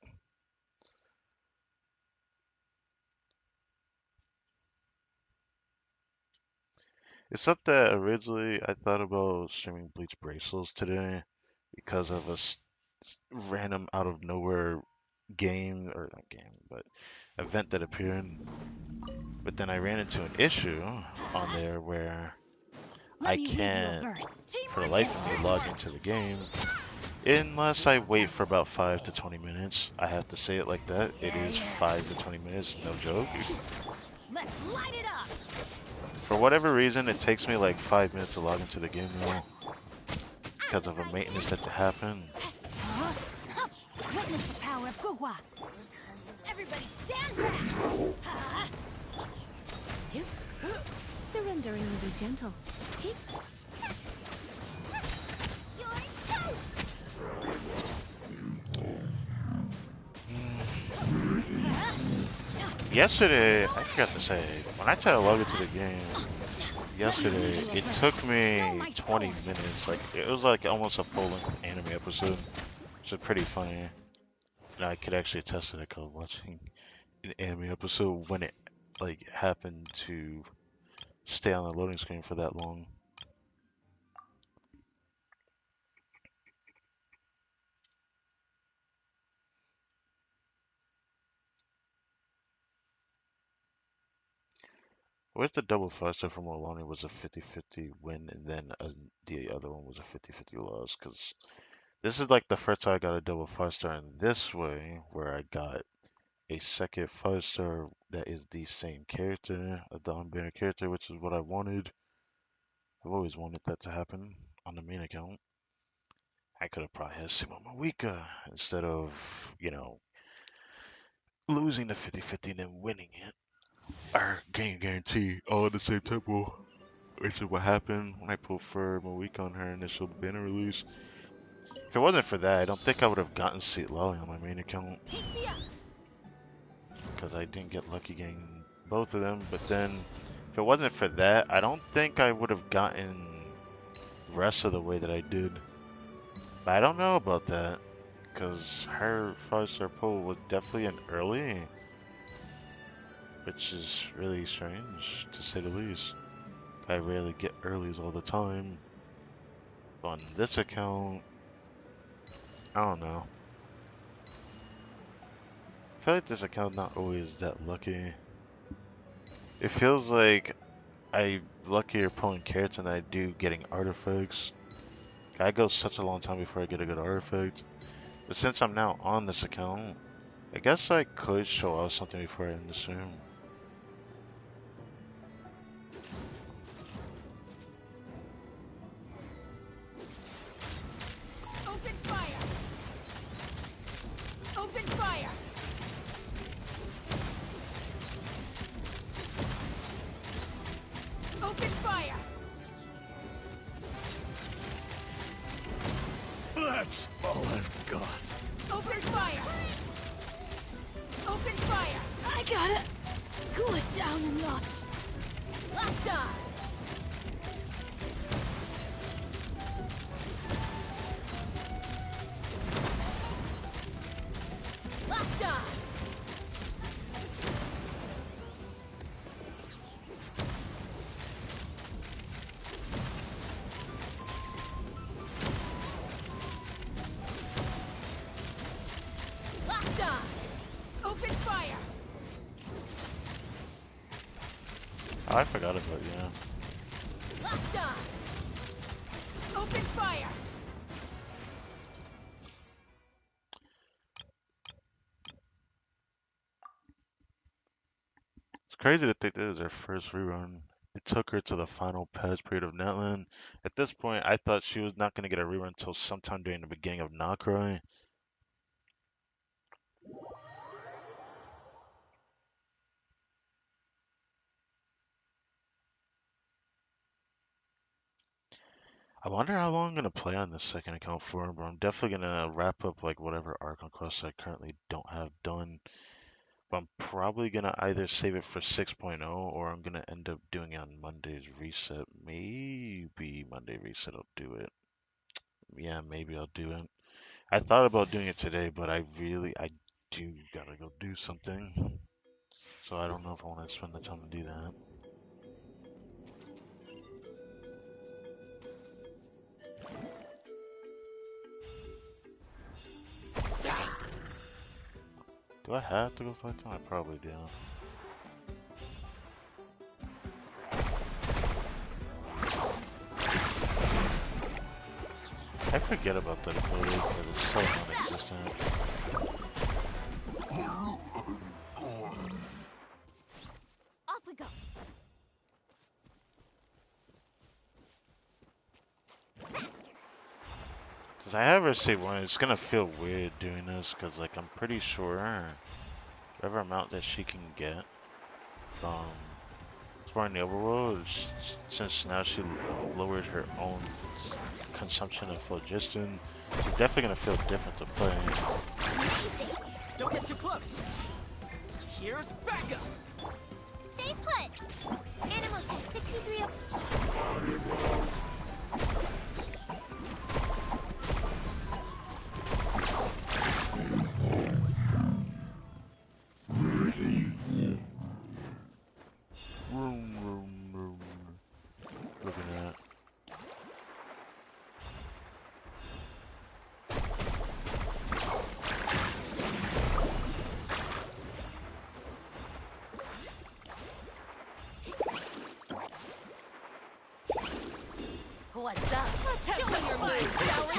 Except that originally I thought about streaming Bleach Bracelets today because of a random out of nowhere game, or not game, but event that appeared. But then I ran into an issue on there where Let I me leave you a can't, verse. for the life of me, log into the game unless I wait for about 5 to 20 minutes. I have to say it like that. It is 5 to 20 minutes, no joke. Let's light it up. For whatever reason, it takes me like 5 minutes to log into the game now because of a maintenance that happened. Huh? Witness the power of Guhua. Everybody stand back. Surrendering will be gentle. You're toast! Yesterday, I forgot to say, when I tried to log into the game yesterday, it took me 20 minutes. Like, it was like almost a full-length anime episode, which is pretty funny. And I could actually attest to that because watching an anime episode when it like happened to stay on the loading screen for that long. Where's the double faster from Olani was a 50-50 win, and then the other one was a 50-50 loss. Because this is like the first time I got a double 5-star in this way, where I got a second 5-star that is the same character, a non-banner character, which is what I wanted. I've always wanted that to happen on the main account. I could have probably had Simo Mawika instead of, you know, losing the 50-50 and then winning it. Or getting a guarantee all at the same tempo. Which is what happened when I pulled for Mawika on her initial banner release. If it wasn't for that, I don't think I would have gotten Seat Lolly on my main account. Because I didn't get lucky getting both of them. But then, if it wasn't for that, I don't think I would have gotten rest of the way that I did. But I don't know about that. Because her 5-star pull was definitely an early. Which is really strange, to say the least. I rarely get earlies all the time. On this account, I don't know. I feel like this account not always that lucky. It feels like I luckier pulling carrots than I do getting artifacts. I go such a long time before I get a good artifact. But since I'm now on this account, I guess I could show off something before I end the stream. Open fire! Open fire! Open fire! That's all I've got. Open fire! Open fire! I gotta cool it down a notch. Locked on! Locked on! Locked on! Open fire! Oh, I forgot about you. Locked on! Open fire! It's crazy to think this is her first rerun. It took her to the final patch period of Netland. At this point, I thought she was not going to get a rerun until sometime during the beginning of Nocroy. I wonder how long I'm gonna play on this second account for, but I'm definitely gonna wrap up like whatever Archon quests I currently don't have done. But I'm probably gonna either save it for 6.0 or I'm gonna end up doing it on Monday's reset. Maybe Monday reset I'll do it. Yeah, maybe I'll do it. I thought about doing it today, but I do gotta go do something. So I don't know if I want to spend the time to do that. Do I have to go fight them? I probably do. I forget about that ability because it's so non-existent. Off we go. Faster. Because I have received one, it's gonna feel weird doing this because like I'm pretty sure whatever amount that she can get from exploring the overworld, since now she lowered her own consumption of phlogiston, she's definitely gonna feel different to play. Don't get too close. Here's backup. Stay put. Animal test 63. Room. Looking at. What's up? Let's have some your moves, shall we?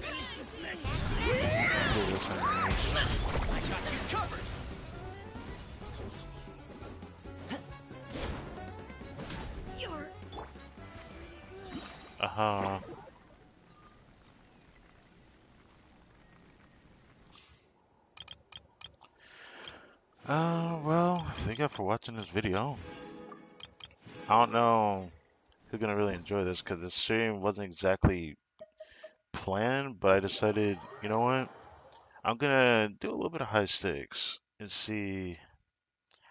Finish this next. Nice. I got you covered. You're Haha. Well, thank you for watching this video. I don't know who's gonna really enjoy this because the stream wasn't exactly planned, but I decided, you know what? I'm gonna do a little bit of high stakes and see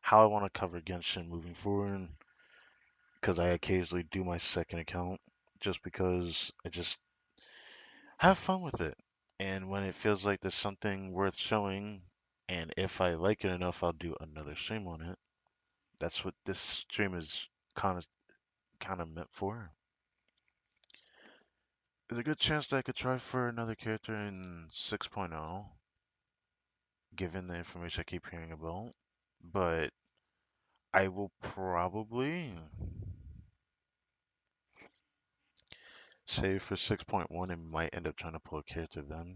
how I want to cover Genshin moving forward. Because I occasionally do my second account just because I just have fun with it. And when it feels like there's something worth showing, and if I like it enough, I'll do another stream on it. That's what this stream is kind of meant for. There's a good chance that I could try for another character in 6.0, given the information I keep hearing about. But I will probably save for 6.1 and might end up trying to pull a character then.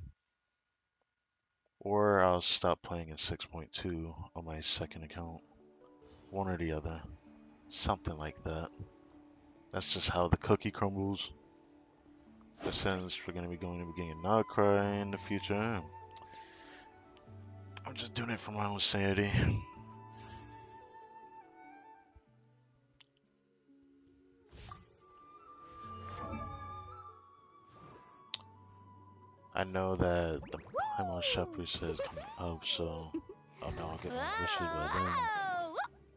Or I'll stop playing in 6.2 on my second account. One or the other. Something like that. That's just how the cookie crumbles. But since we're going to be going to be getting Nightcry in the future, I'm just doing it for my own sanity. I know that the Paimon shop reset is coming up, so I know I'll get my wishes by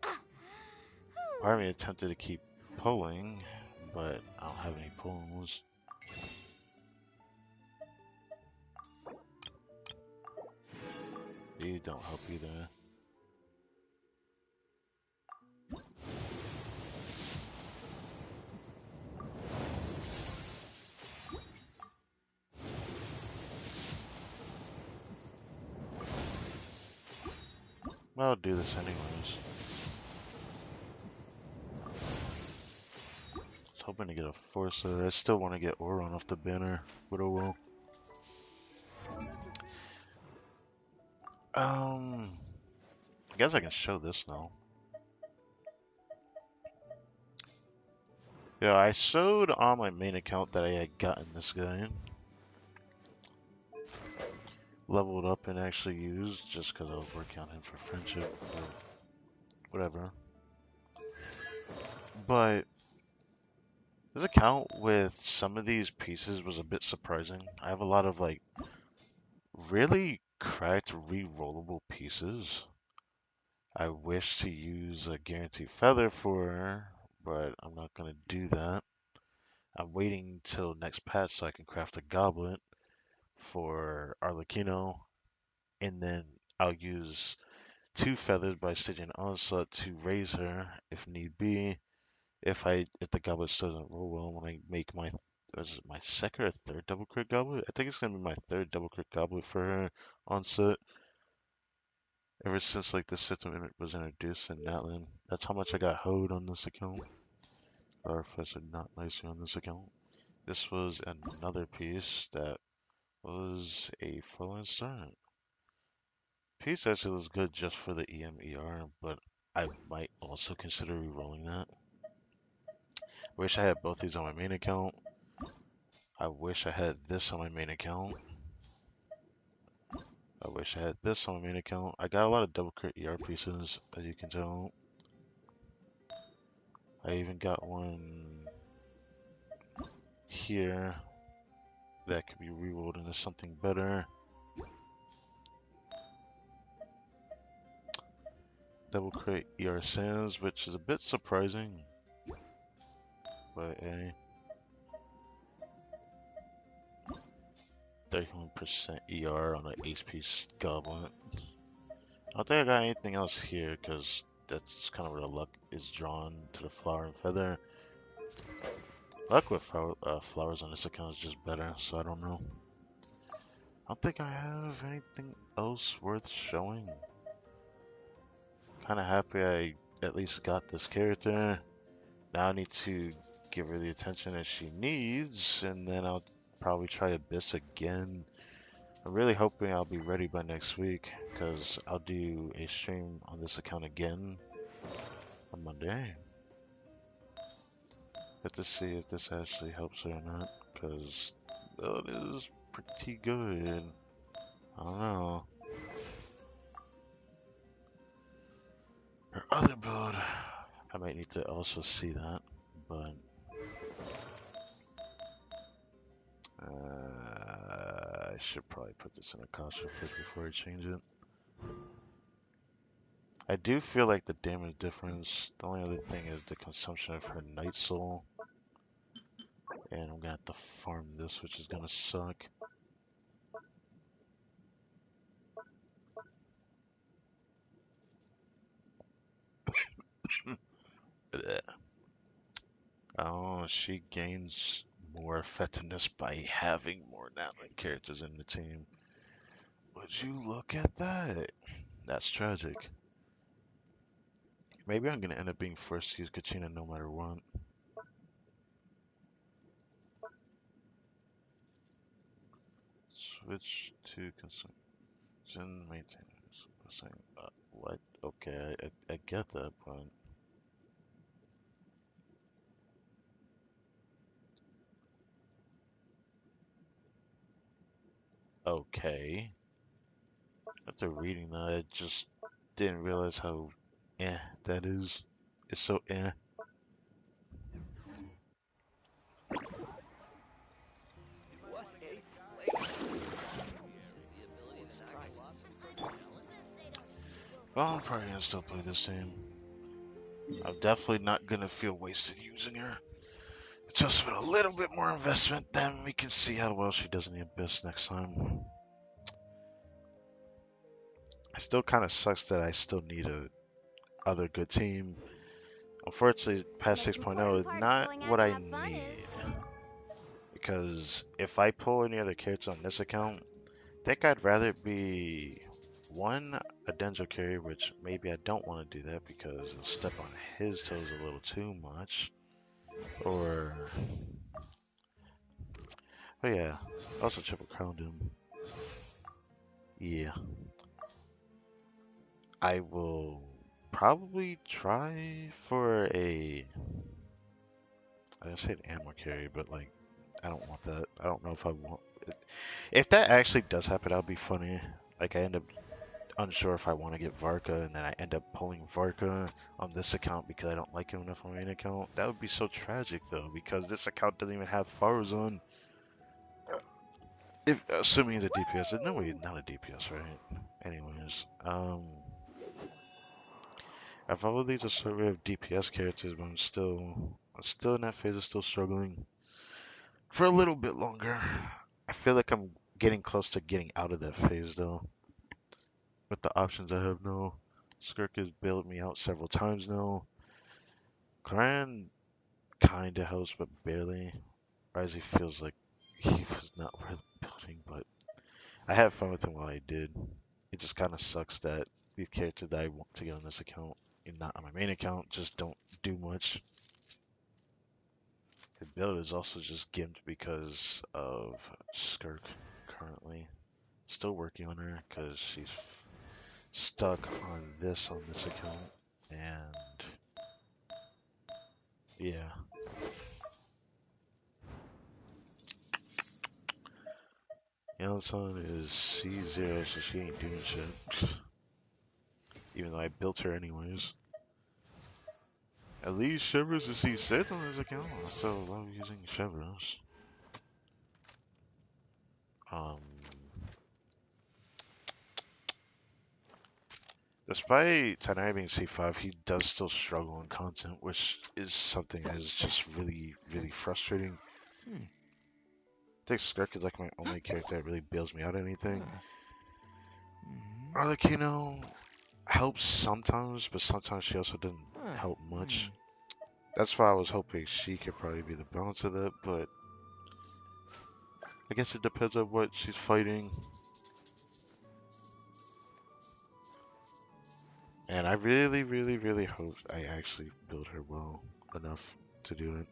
then. Part of me attempted to keep pulling, but I don't have any pulls. These don't help either. Well, I'll do this anyways. Just hoping to get a Forcer. I still want to get Oron off the banner, but oh well. I guess I can show this now. Yeah, I showed on my main account that I had gotten this guy. Leveled up and actually used just because I was working on him for friendship, but whatever. But this account with some of these pieces was a bit surprising. I have a lot of like really cracked re-rollable pieces. I wish to use a guaranteed feather for her, but I'm not gonna do that. I'm waiting till next patch so I can craft a goblet for Arlecchino, and then I'll use two feathers by stitching onslaught to raise her if need be. If the goblet still doesn't roll well when I make my was it my second or third double crit goblet? I think it's gonna be my third double crit goblet for her on set. Ever since like this system was introduced in Natlan, that's how much I got hoed on this account. Or Professor not nicely on this account. This was another piece that was a full instant. Piece actually looks good just for the EMER, but I might also consider re-rolling that. Wish I had both these on my main account. I wish I had this on my main account. I wish I had this on my main account. I got a lot of double crit ER pieces, as you can tell. I even got one here that could be rerolled into something better. Double crit ER Sands, which is a bit surprising. But a 31% ER on an HP Goblin. I don't think I got anything else here because that's kind of where the luck is drawn to the flower and feather. Luck with flowers on this account is just better, so I don't know. I don't think I have anything else worth showing. Kind of happy I at least got this character. Now I need to give her the attention that she needs, and then I'll probably try Abyss again. I'm really hoping I'll be ready by next week, because I'll do a stream on this account again on Monday. Have to see if this actually helps her or not, because it is pretty good. I don't know. Her other build, I might need to also see that, but I should probably put this in a costume first before I change it. I do feel like the damage difference, the only other thing is the consumption of her Night Soul. And I'm gonna have to farm this, which is gonna suck. Oh, she gains more effectiveness by having more Natlan characters in the team. Would you look at that? That's tragic. Maybe I'm gonna end up being forced to use Kachina no matter what. Switch to consumption maintenance. What? Okay, I get that, but okay. After reading that, I just didn't realize how that is. It's so What a flavor. This is the ability that surprises. Well, I'm probably gonna still play this game. I'm definitely not gonna feel wasted using her. Just with a little bit more investment, then we can see how well she does in the Abyss next time. It still kind of sucks that I still need a other good team. Unfortunately, past Most 6.0 important is part of not going out what to I have fun is need. Because if I pull any other characters on this account, I think I'd rather be one, a Denjo carry, which maybe I don't want to do that because it'll step on his toes a little too much. Or, oh yeah, also triple crowned him. Yeah, I will probably try for a, I didn't say an animal carry, but like, I don't want that. I don't know if I want it. If that actually does happen, that would be funny. Like, I end up unsure if I want to get Varka, and then I end up pulling Varka on this account because I don't like him enough on my main account. That would be so tragic, though, because this account doesn't even have Faruzan. If assuming he's a DPS, no, he's not a DPS, right? Anyways, I've already just sort of DPS characters, but I'm still in that phase of still struggling for a little bit longer. I feel like I'm getting close to getting out of that phase, though. With the options I have now, Skirk has bailed me out several times now. Clan kinda helps, but barely. Risey feels like he was not worth building, but I had fun with him while I did. It just kind of sucks that these characters that I want to get on this account and not on my main account just don't do much. The build is also just gimped because of Skirk currently. Still working on her because she's stuck on this account. And yeah. Yellowstone is C0, so she ain't doing shit. Even though I built her anyways. At least Chevro's is C6 on this account. I still love using Chevro's. Um, Despite Tanai being C5, he does still struggle in content, which is something that is just really, really frustrating. I think Skirk is like my only character that really bails me out of anything. Arlecchino helps sometimes, but sometimes she also doesn't help much. That's why I was hoping she could probably be the balance of that, but I guess it depends on what she's fighting. And I really, really, really hope I actually build her well enough to do it.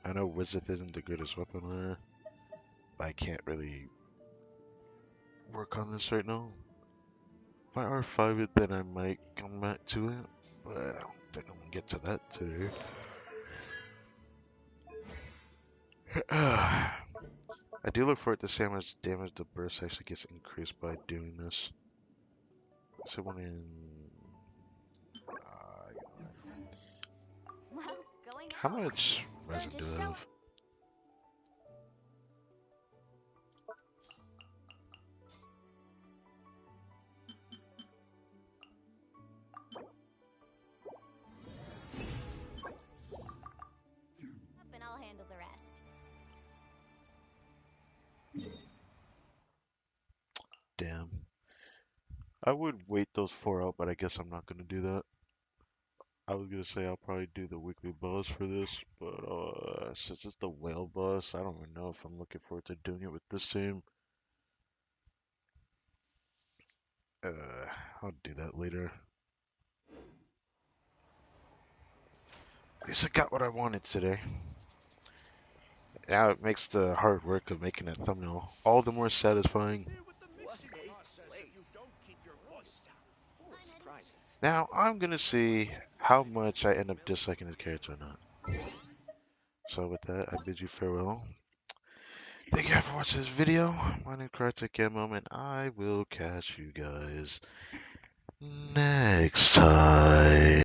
I know Wizard isn't the greatest weapon on her, but I can't really work on this right now. If I R5 it, then I might come back to it, but think I'm gonna get to that today. I do look forward to seeing how much damage the burst actually gets increased by doing this. So when in Well, going how out. much So resin do just I show have? up and I'll handle the rest. Damn. I would wait those 4 out, but I guess I'm not gonna do that. I was gonna say I'll probably do the weekly boss for this, but since it's the whale boss, I don't even know if I'm looking forward to doing it with this team. Uh, I'll do that later. At least I got what I wanted today. Now it makes the hard work of making a thumbnail all the more satisfying. What a place. Full of surprises. Now I'm gonna see how much I end up disliking this character or not. So with that, I bid you farewell. Thank you for watching this video. My name is Karate Gamma, and I will catch you guys next time.